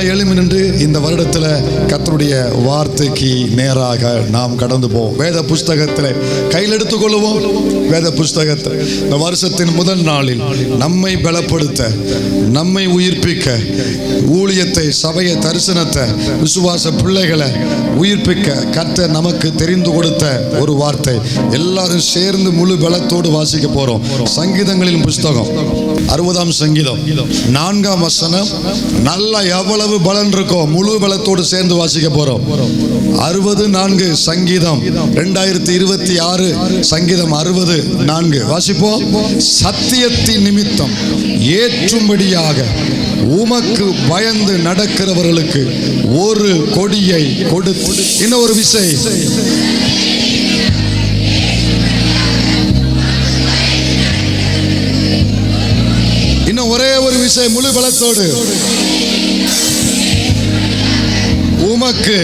எல்லாம் எழுமி நின்று இந்த வருடத்தில் கர்த்தருடைய வார்த்தைக்கு நேராக நாம் கடந்து போவோம். வேத புஸ்தகத்தில் கையில் எடுத்துக்கொள்வோம். வேத புஸ்தகத்தில் இந்த வருஷத்தின் முதல் நாளில் நம்மை பலப்படுத்த, நம்மை உயிர்ப்பிக்க, ஊழியத்தை, சபையை, தரிசனத்தை, விசுவாச பிள்ளைகளை உயிர்ப்பிக்க கர்த்தர் நமக்கு தெரிந்து கொடுத்த ஒரு வார்த்தை. எல்லாரும் சேர்ந்து முழு பலத்தோடு வாசிக்க போறோம். சங்கீதங்களின் புஸ்தகம் 60ஆம் சங்கீதம் 4ஆம் வசனம். நல்லா எவ்வளவு பலன் இருக்கோ முழு பலத்தோடு சேர்ந்து வாசிக்க போறோம். 64 சங்கீதம் 2026 சங்கீதம் 64 வாசிப்போம். சத்தியத்தின் நிமித்தம் ஏற்றும்படியாக உமக்கு பயந்து நடக்கிறவர்களுக்கு ஒரு கொடியை கொடுத்து. இன்னொரு விசை. இன்னும் ஒரே ஒரு விசை முழு பலத்தோடு. உமக்கு.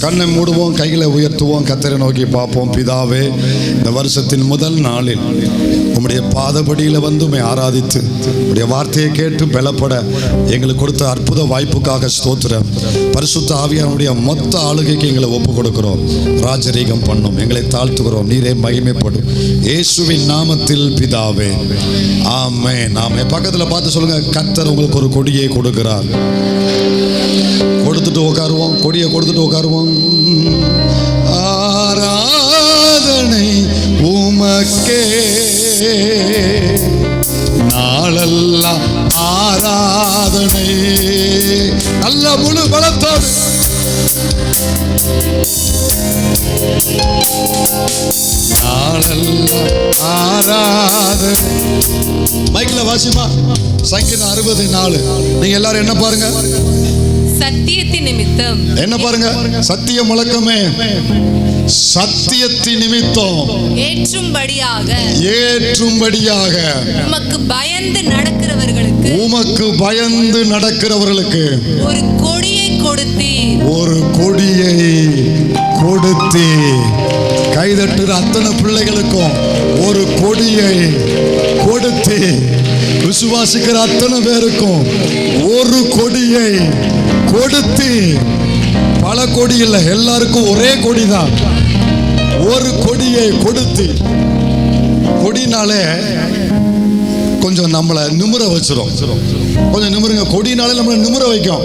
கண்ணை மூடுவோம், கைகளை உயர்த்துவோம், கர்த்தரை நோக்கி பார்ப்போம். பிதாவே, இந்த வருஷத்தின் முதல் நாளில் உம்முடைய பாதபடியில் வந்து உம்மை ஆராதித்து உம்முடைய வார்த்தையை கேட்டு பலப்பட எங்களுக்கு கொடுத்த அற்புத வாய்ப்புக்காக ஸ்தோத்திரம். பரிசுத்த ஆவியானுடைய மொத்த ஆளுகைக்கு எங்களை ஒப்பு கொடுக்கிறோம். ராஜரீகம் பண்ணும், எங்களை தாழ்த்துகிறோம். நீரே மகிமைப்படும். இயேசுவின் நாமத்தில் பிதாவே, ஆமென். நாம பக்கத்தில் பார்த்து சொல்லுங்க, கர்த்தர் உங்களுக்கு ஒரு கொடியை கொடுக்கிறார். கொடுத்துட்டு உட்காருவோம். கொடியை கொடுத்துட்டு உட்காருவோம். ஆராதனை உமக்கே நாளெல்லாம் ஆராதனை. நல்ல முழு பலத்தோடு நாளெல்லாம் ஆராதனை. மைக்ல வாசிமா. சங்கீதம் 64. நீங்க எல்லாரும் என்ன பாருங்க? சத்தியத்தின் நிமித்தம். என்ன பாருங்க? சத்திய முழக்கமே. சத்தியத்தின் நிமித்தம் ஏற்றும்படியாக உமக்கு பயந்து நடக்கிறவர்களுக்கு ஒரு கொடியை கொடுத்தி. கைதட்டுற அத்தனை பிள்ளைகளுக்கும் ஒரு கொடியை கொடுத்தி. விசுவாசிக்கிற அத்தனை பேருக்கும் ஒரு கொடியை கொடுத்து. பல கொடி இல்லை, எல்லாருக்கும் ஒரே கொடிதான். ஒரு கொடியை கொடுத்து. கொடினாலே கொஞ்சம் நம்மளை நிமிர வச்சிரும். கொஞ்சம் நிமிருங்க. கொடினாலே நம்மளை நிமிர வைக்கும்.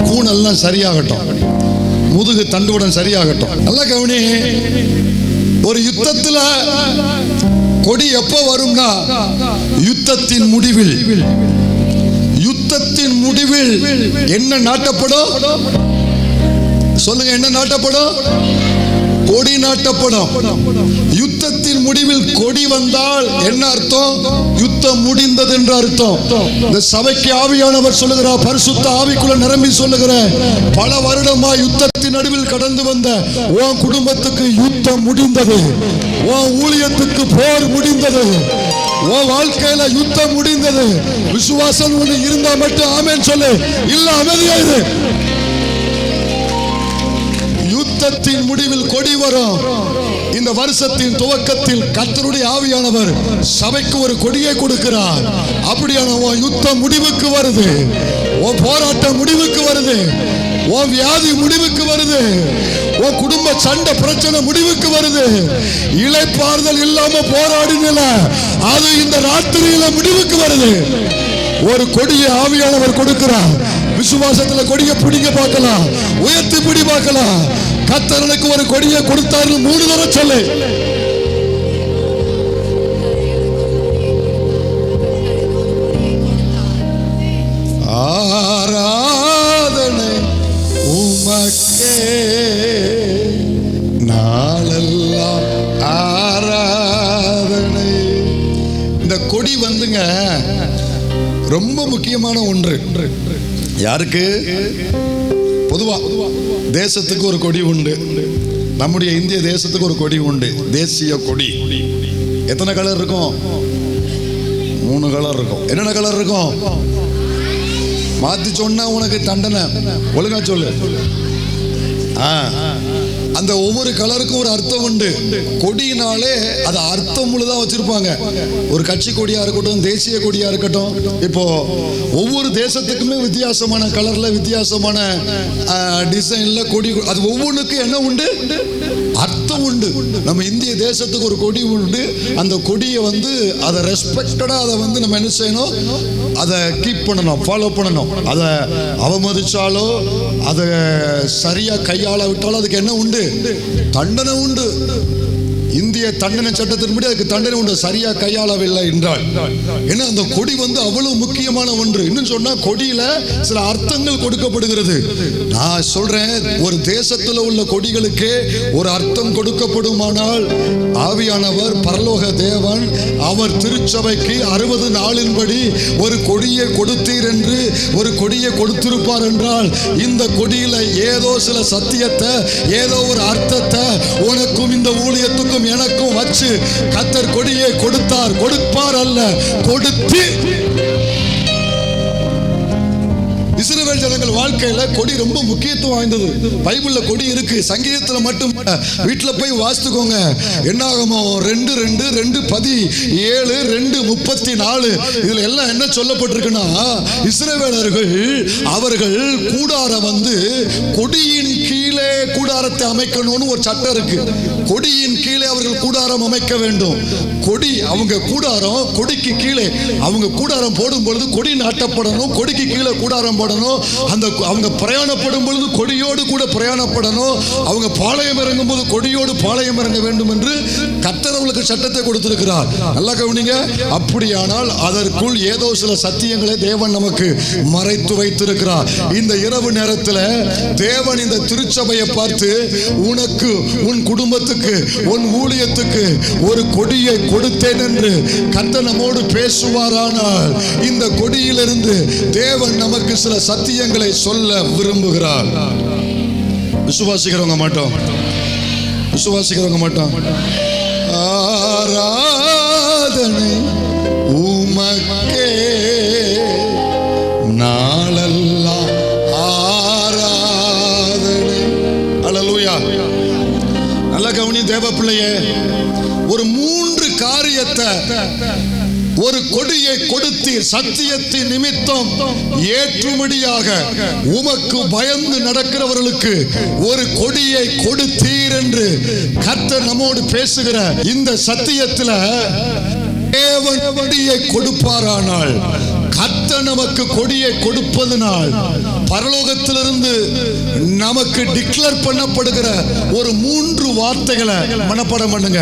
கூணெல்லாம் சரியாகட்டும், முதுகு தண்டுவடம் சரியாகட்டும். நல்லா கவனி. ஒரு யுத்தத்துல கொடி எப்போ வரும்னா யுத்தத்தின் முடிவில் என்ன நாட்டப்படும்? சொல்லுங்க, என்ன நாட்டப்படும்? கொடி நாட்டப்படும். யுத்தத்தின் முடிவில் கொடி வந்தால் என்ன அர்த்தம்? யுத்தம் முடிந்தது என்று அர்த்தம். இந்த சபைக்கு ஆவியானவர் சொல்லுகிறார், பரிசுத்த ஆவிக்குள்ள நிரம்பி சொல்லுகிற, பல வருடமா யுத்தத்தின் நடுவில் கடந்து வந்த உன் குடும்பத்துக்கு யுத்தம் முடிந்தது. உன் ஊழியத்துக்கு போர் முடிந்தது. உன் வாழ்க்கையில யுத்தம் முடிந்தது. விசுவாசம் ஒன்று இருந்தா மட்டும் ஆமென் சொல்லு. இல்ல அமைதியாயிரு. யுத்தத்தின் முடிவில் கொடி வரும். இந்த வருஷத்தின் துவக்கத்தில் கர்த்தருடைய ஆவியானவர் சபைக்கு ஒரு கொடியை கொடுக்கிறார். அப்படியான உன் யுத்தம் முடிவுக்கு வருது. உன் போராட்டம் முடிவுக்கு வருது. உன் வியாதி முடிவுக்கு வருது. உன் குடும்ப சண்டை பிரச்சனை முடிவுக்கு வருது. இளைப்பாறுதல் இல்லாம போராடினல அது இந்த ராத்திரியில முடிவுக்கு வருது. ஒரு கொடியை ஆவியானவர் கொடுக்கிறார். விசுவாசத்துல கொடியை பிடிக்க பார்க்கலாம், உயர்த்தி பிடி பார்க்கலாம். கர்த்தருக்கு ஒரு கொடியை கொடுத்தாரு 3 தடவை சொல்லு. ஆராதனை உமக்கே நாளெல்லாம் ஆராதனை. இந்த கொடி வந்துங்க ரொம்ப முக்கியமான ஒன்று. யாருக்கு? பொதுவா தேசத்துக்கு ஒரு கொடி உண்டு. நம்முடைய இந்திய தேசத்துக்கு ஒரு கொடி உண்டு, தேசிய கொடி. எத்தனை கலர் இருக்கும்? 3 கலர் இருக்கும். என்னென்ன கலர் இருக்கும்? மாத்தி சொன்னா உனக்கு தண்டனை. ஒழுங்கா சொல்லு. அந்த ஒவ்வொரு கலருக்கும் ஒரு அர்த்தம் உண்டு. கொடினாலே அது அர்த்தம் முழுதான் வச்சிருப்பாங்க. ஒரு கட்சி கொடியா இருக்கட்டும், தேசிய கொடியா இருக்கட்டும், இப்போ ஒவ்வொரு தேசத்துக்குமே வித்தியாசமான கலர்ல வித்தியாசமான டிசைன்ல கொடி, அது ஒவ்வொன்றுக்கும் என்ன உண்டு, அர்த்தம் உண்டு. நம்ம இந்திய தேசத்துக்கு ஒரு கொடி உண்டு. அந்த கொடியை அதை ரெஸ்பெக்டடா அதை நம்ம என்ன செய்யணும், அதை கீப் பண்ணணும், ஃபாலோ பண்ணணும். அதை அவமதிச்சாலோ அதை சரியா கையாள விட்டாலும் அதுக்கு என்ன உண்டு, தண்டனை உண்டு. இந்திய தண்டனை சட்டத்தின்படி அதுக்கு தண்டனை உண்டு, சரியா கையாளவில்லை என்றால். ஏன்னா அந்த கொடி அவ்வளவு முக்கியமான ஒன்று. இன்னும் சொன்னா கொடியில சில அர்த்தங்கள் கொடுக்கப்படுகிறது. நான் சொல்றேன், ஒரு தேசத்துல உள்ள கொடிகளுக்கு ஒரு அர்த்தம் கொடுக்கப்படுமானால் ஆவியானவர் பரலோக தேவன் அவர் திருச்சபைக்கு 60 நாளின்படி ஒரு கொடியை கொடுத்தீர் என்று ஒரு கொடியை கொடுத்திருப்பார் என்றால், இந்த கொடியில ஏதோ சில சத்தியத்தை, ஏதோ ஒரு அர்த்தத்தை உனக்கும் இந்த ஊழியத்துக்கும் எனக்கும் வச்சு கர்த்தர் கொடியை கொடுத்தார். கொடுப்பார் அல்ல, கொடுத்து. இஸ்ரவேல் ஜனங்கள் வாழ்க்கையில கொடி ரொம்ப முக்கியத்துவம் வாய்ந்தது. பைபிள்ல கொடி இருக்கு, சங்கீதத்துல மட்டும். வீட்டுல போய் வாசித்துக்கோங்க. என்னாகுமோ 2:2-17-2:34 இதுல எல்லாம் என்ன சொல்லப்பட்டிருக்குன்னா, இஸ்ரவேலர்கள் அவர்கள் கூடாரம் கொடியின் கீழே கூடாரத்தை அமைக்கணும்னு ஒரு சட்டம் இருக்கு. கொடியின் கீழே அவர்கள் கூடாரம் அமைக்க வேண்டும். கொடி அவங்க கூடாரம், கொடிக்கு கீழே அவங்க கூடாரம் போடும் பொழுது கொடி நாட்டப்படணும், கொடிக்கு கீழே கூடாரம் போடணும். அவங்க பிரயாணப்படும் பொழுது கொடியோடு கூட பிரயாணப்படணும். அவங்க பாளையம் இறங்கும் போது கொடியோடு பாளையம் இறங்க வேண்டும் என்று கர்த்தர் அவர்களுக்கு சட்டத்தை கொடுத்திருக்கிறார். நல்லா கவனிங்க. அப்படியானால் அதற்குள் ஏதோ சில சத்தியங்களை தேவன் நமக்கு மறைத்து வைத்திருக்கிறார். இந்த இரவு நேரத்தில் தேவன் இந்த திருச்சபையை பார்த்து, உனக்கு, உன் குடும்பத்துக்கு, உன் ஊழியத்துக்கு ஒரு கொடியை கொடுத்தேன் என்று கர்த்தர் நம்மோடு பேசுவாரானால், இந்த கொடியிலிருந்து தேவன் நமக்கு சில சத்தியங்களை சொல்ல விரும்புகிறார். விசுவாசிக்கிறவங்க மாட்டோம், விசுவாசிக்கிறவங்க மாட்டோம். ஆராதனை உமக்கே நாளெல்லாம் ஆராதனை. அல்லேலூயா. நல்ல கவனி தேவ பிள்ளையே, ஒரு 3 காரியத்தை ஒரு கொடியை கொடுத்தீர், சத்தியத்தின் நிமித்தம் ஏற்றுமடியாக உமக்கு பயந்து நடக்கிறவர்களுக்கு ஒரு கொடியை கொடுத்தீர் என்று கர்த்தர் நம்மோடு பேசுகிற இந்த சத்தியத்தில் தேவன் கொடியை கொடுப்பாரானால், கர்த்தர் நமக்கு கொடியை கொடுப்பதனால் பரலோகத்திலிருந்து நமக்கு டிக்ளேர் பண்ணப்படுகிற ஒரு 3 வார்த்தைகளை மனப்பாடம் பண்ணுங்க.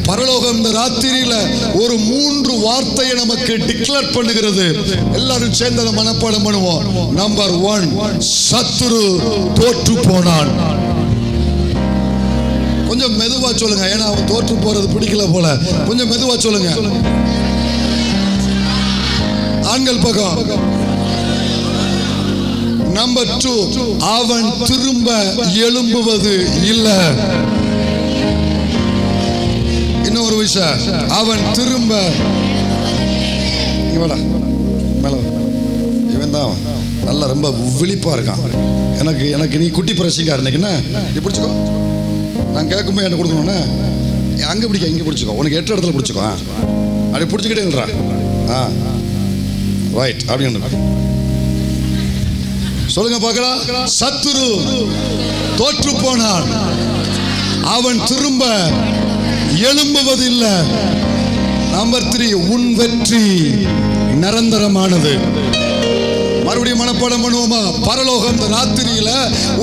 பரலோகம் இந்த ராத்திரியில ஒரு 3 வார்த்தையை நமக்கு டிக்ளேர் பண்ணுகிறது. எல்லாரும் சேர்ந்து அதை மனப்பாடம் பண்ணுவோம். நம்பர் 1, சத்துரு தோற்று போனான். கொஞ்சம் மெதுவா சொல்லுங்க, ஏன்னா அவன் தோற்று போறது பிடிக்கல போல. கொஞ்சம் மெதுவா சொல்லுங்க. ஆண்கள் பக்கம். நம்பர் 2, அவன் திரும்ப எழும்புவது இல்லை. இன்னொரு விஷயம், அவன் திரும்ப, இவன் தான் நல்ல ரொம்ப விழிப்பா இருக்கான். எனக்கு நீ குட்டி பிரசிங்கா இருந்தீங்கன்னா நீ பிடிச்சிக்கோ. நான் கேட்கும்போது என்ன கொடுக்கணும்னா, அங்க பிடிக்க, இங்க பிடிச்சிக்கோ, உனக்கு 8 இடத்துல பிடிச்சிக்கோ, அப்படி பிடிச்சிக்கிட்டே இல்லைறா. ரைட், அப்படின்னு சொல்லுங்க பார்க்கலாம். சத்துரு தோற்று போனான், அவன் திரும்ப எழும்புவதில்லை. நம்பர் 3, உன் வெற்றி நிரந்தரமானது. மறுபடியும் மனப்பாடம் பண்ணுவோமா? பரலோகம் இந்த ராத்திரியில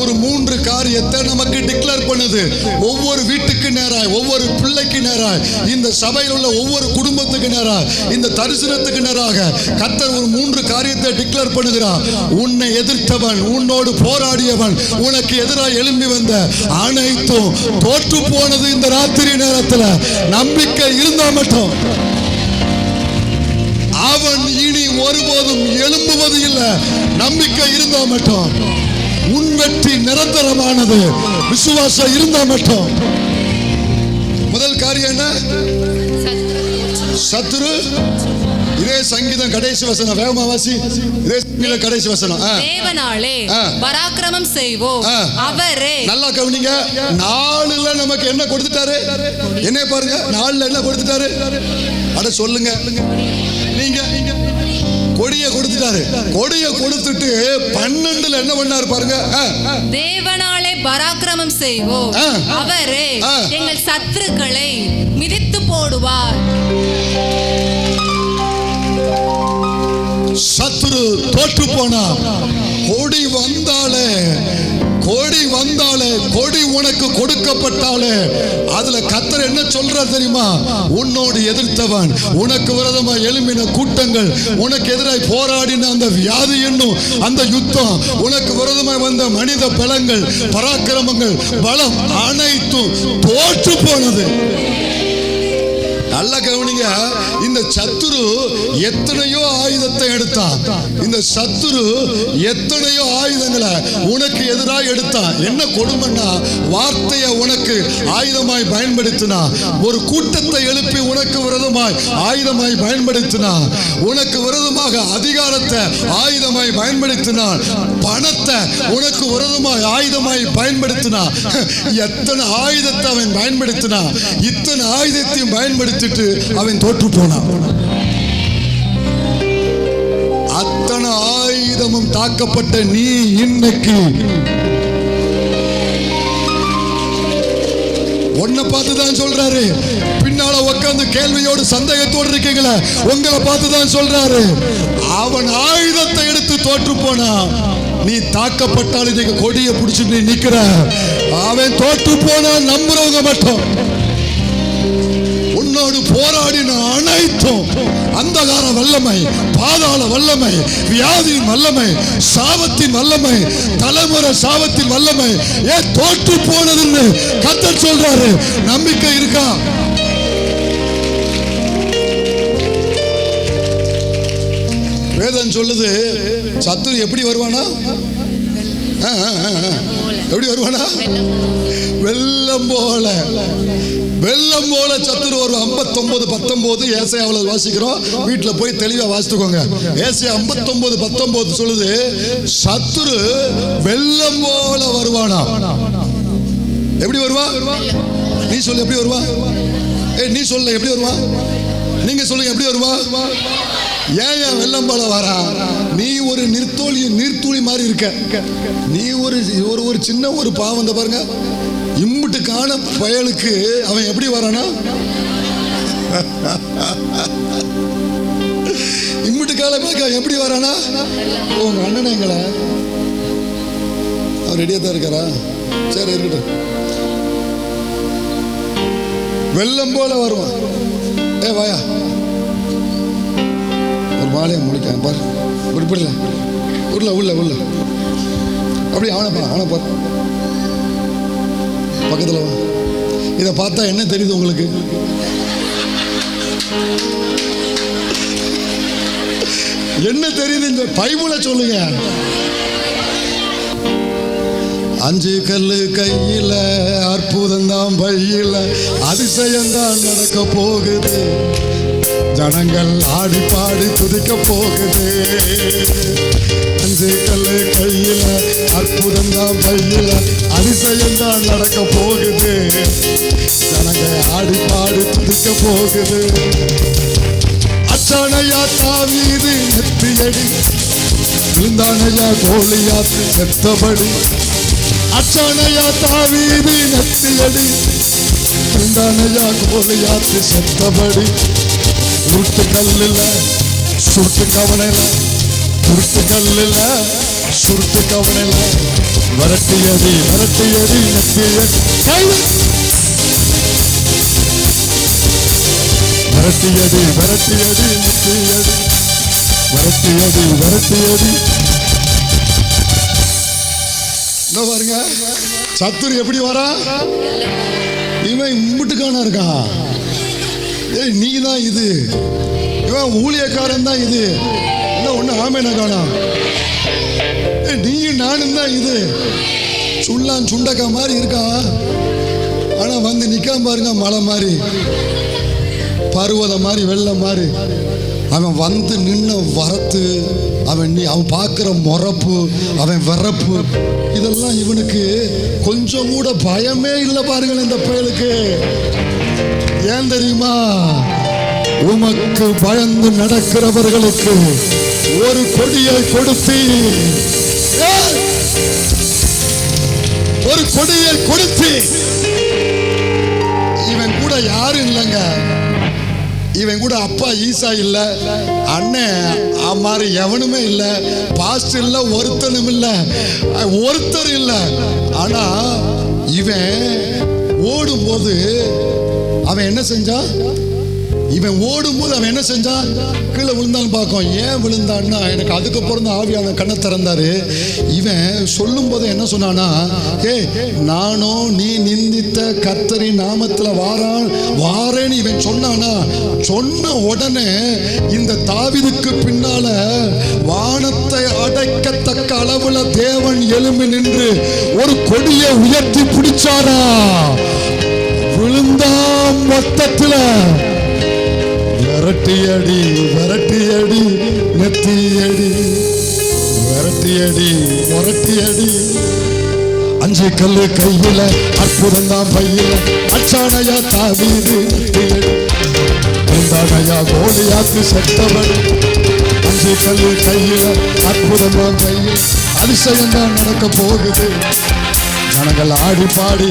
ஒரு 3 காரியத்தை நமக்கு டிக்ளேர் பண்ணுது. ஒவ்வொரு வீட்டுக்கு நேராய், ஒவ்வொரு பிள்ளைக்கு நேராய், இந்த சபையில் உள்ள ஒவ்வொரு குடும்பத்துக்கு நேராய், இந்த தரிசனத்துக்கு நேராக கர்த்தர் ஒரு 3 காரியத்தை டிக்ளேர் பண்ணுகிறார். உன்னை எதிர்த்தவன், உன்னோடு போராடியவன், உனக்கு எதிராக எழும்பி வந்த அனைத்தும் தோற்று போனது. இந்த ராத்திரி நேரத்தில் நம்பிக்கை இருந்தா மட்டும் அவன் இனி ஒருபோதும் எழும்புவது இல்லை. நம்பிக்கை இருந்தா மட்டும், உன் வெற்றி நிரந்தரமானது. விசுவாசம் இருந்தா மட்டும். முதல் காரியம் என்ன? சத்துரு இதே சங்கீதம் கடைசி வசனம், வேகமா வாசி. இதே சங்கீதம் கடைசி வசனம். தேவனாலே பராக்கிரமம் செய்வோம், அவரே. நல்லா கவனிங்க. நாலுல நமக்கு என்ன கொடுத்துட்டாரு? என்ன பாருங்க, நாலுல என்ன கொடுத்துட்டாரு? அட சொல்லுங்க நீங்க. கொடிய கொடுத்துட்டாரு. கொடிய கொடுத்துட்டு 12ல என்ன பண்ணாரு பாருங்க. தேவனாலே பராக்கிரமம் செய்வோம், அவரே எங்கள் சத்துருக்களை மிதித்து போடுவார். சத்துரு தோற்று போனா. கொடி வந்தாலே, கொடி வந்தாலே, கொடி உனக்கு கொடுக்கப்பட்டாலே அதுல கர்த்தர் என்ன சொல்றார் தெரியுமா? உன்னோடு எதிர்த்தவன், உனக்கு விரோதமா எழும்பின கூட்டங்கள், உனக்கு எதிராய் போராடின அந்த வியாதி என்னும் அந்த யுத்தம், உனக்கு விரோதமாய் வந்த மனித பலங்கள், பராக்கிரமங்கள், பலம் அனைத்தும் தோற்று போனது. நல்ல கவனிங்க. இந்த சத்துரு எத்தனையோ ஆயுதத்தை எடுத்தான். இந்த சத்துரு எத்தனையோ ஆயுதங்களை உனக்கு எதிராக எடுத்தான். என்ன கொடுமைன்னா, வார்த்தையை உனக்கு ஆயுதமாய் பயன்படுத்தினா, ஒரு கூட்டத்தை எழுப்பி உனக்கு விரோதமாய் ஆயுதமாய் பயன்படுத்தினா, உனக்கு விரோதமாக அதிகாரத்தை ஆயுதமாய் பயன்படுத்தினான், பணத்தை உனக்கு விரோதமாய் ஆயுதமாய் பயன்படுத்தினா, எத்தனை ஆயுதத்தை அவன் பயன்படுத்தினா, இத்தனை ஆயுதத்தையும் பயன்படுத்தி அவன் தோற்று போனான். அத்தனை ஆயுதமும் தாக்கப்பட்ட நீ இன்னைக்கு உன்னை பார்த்துதான் சொல்றாரு. பின்னால உட்கார்ந்து கேள்வியோடு சந்தேகத்தோடு இருக்கீங்களா, உங்களை பார்த்துதான் சொல்றாரு. அவன் ஆயுதத்தை எடுத்து தோற்று போனா. நீ தாக்கப்பட்டால் இன்னைக்கு கொடியை பிடிச்சிட்டு நீ நிக்கிற. அவன் தோற்று போனா நம்புறவங்க மட்டும். உன்னோடு போராடின அனைத்தும் அந்தகார வல்லமை, பாதாள வல்லமை, வியாதியின் வல்லமை, சாபத்தின் வல்லமை, தலைமுறை சாபத்தின் வல்லமை ஏன் தோற்று போனதுன்னு கர்த்தர் சொல்றாரு. நம்பிக்கை இருக்கா? வேதம் சொல்லுது, சத்துரு எப்படி வருவானா? எப்படி வருவானா? வெள்ளம் போல. வெள்ளம் போல சத்துரு ஒரு 59:19 ஏசாயாவில் வாசிக்கிறோம். வீட்டில் போய் தெளிவாக வாசித்துக்கோங்க. ஏசாயா 59:19 சொல்லுது, சத்துரு வெள்ளம் போல வருவானா. எப்படி வருவா? நீ சொல்லு, எப்படி வருவா? நீ சொல்ல, எப்படி வருவா? நீங்க சொல்லுங்க, எப்படி வருவா? ஏன் வெள்ளம் போல வரா? நீ ஒரு நீர்த்துளி மாதிரி இருக்க. நீ ஒரு சின்ன ஒரு பாவம் பாருங்க. இம்புட்டு காண பயலுக்கு அவன் எப்படி வரானா? இம்புட்டு காலங்களுக்கு அவன் எப்படி வரானா? உங்க அண்ணன் எங்களை அவர் ரெடியா தான் இருக்காரா? சரி இருக்கட்டும். வெள்ளம் போல வருவான். வாயா, ஒரு மாலையை முடிக்க பாரு. உருப்பிடல, உள்ள அப்படி அவனை பாரு. பக்கத்தில் வா. இதை பார்த்தா என்ன தெரியுது உங்களுக்கு? என்ன தெரியுது? இந்த பைபிளை சொல்லுங்க. 5 கல்லு கையில, அற்புதம் தான் பையில, அதிசயம் தான் நடக்க போகுது. ஜனங்கள் ஆடி பாடி துதிக்க போகுது. 5 கல்லு கையில, அற்புதம் தான் பையில, அதிசயம் தான் நடக்க போகுது. ஜனங்கள் ஆடி பாடி துதிக்க போகுது. அச்சானையா தாவீது நெத்தியடி, விழுந்தானையா கோலியாத்து செத்தபடி. அச்சானையா தாவீது நெத்தியடி, விழுந்தானையா கோலியாத்து செத்தபடி. உருட்டு கல்லுல சுருட்டு கவனையில, உருட்டு கல்லுல சுருட்டு கவனையில, வரட்டியடி நெத்தியடி, வரட்டியடி நெத்தியடி, வரட்டியடி. பாருங்க, சத்துரு எப்படி வரா? இவன் இம்புட்டுக்கான இருக்கான். நீ தான் இது, இவன் ஊழியக்காரன் தான் இது. என்ன ஒண்ணு ஆமேன காணா? நீயும் நானும் தான் இது. சுள்ளான் சுண்டக்கா மாதிரி இருக்கான். ஆனா வந்து நிக்காம பாருங்க, மலை மாதிரி, பருவதம் மாதிரி, வெள்ளம் மாதிரி. அவன் வந்து நின்ன வரத்து, அவன் பார்க்குற முறப்பு, அவன் விறப்பு, இதெல்லாம் இவனுக்கு கொஞ்சம் கூட பயமே இல்லை. பாருங்கள் இந்த பயலுக்கு. ஏன் தெரியுமா? உமக்கு பயந்து நடக்கிறவர்களுக்கு ஒரு கொடியை கொடுத்து, ஒரு கொடியை கொடுத்து, இவன் கூட யாரும் இல்லைங்க. இவன் கூட அப்பா ஈசா இல்ல, அண்ணன் மாதிரி எவனுமே இல்ல, பாஸ்ட் இல்ல, ஒருத்தனும் இல்ல, ஒருத்தர் இல்ல. ஆனா இவன் ஓடும்போது அவன் என்ன செஞ்சான்? இவன் ஓடும்போது அவன் என்ன செஞ்சான்? கீழே விழுந்தான்னு பார்க்கும். ஏன் விழுந்தான்னா, எனக்கு அதுக்கப்புறம் தான் ஆவியான கண்ணை திறந்தாரு. இவன் சொல்லும் போது என்ன சொன்னானா, நானோ நீ நிந்தித்த கர்த்தரின் நாமத்தில் வாரேன்னு இவன் சொன்னானா. சொன்ன உடனே இந்த தாவீதுக்கு பின்னால வானத்தை அடைக்கத்தக்க அளவுல தேவன் எழும்பி நின்று ஒரு கொடியை உயர்த்தி பிடிச்சாரா. விழுந்தாம் மொத்தத்துல விரட்டியடி விரட்டியடி நெத்தியடி விரட்டியடி விரட்டியடி. 5 கல்லு கையில அற்புதம் தான் பையில அச்சானையா தாவீது நெத்தியடி கொண்டானையா கோலியாத்து செத்தவன். 5 கல்லு கையில அற்புதம் தான் பையில அதிசயம் தான் நடக்க போகுது. ஜனங்கள் ஆடி பாடி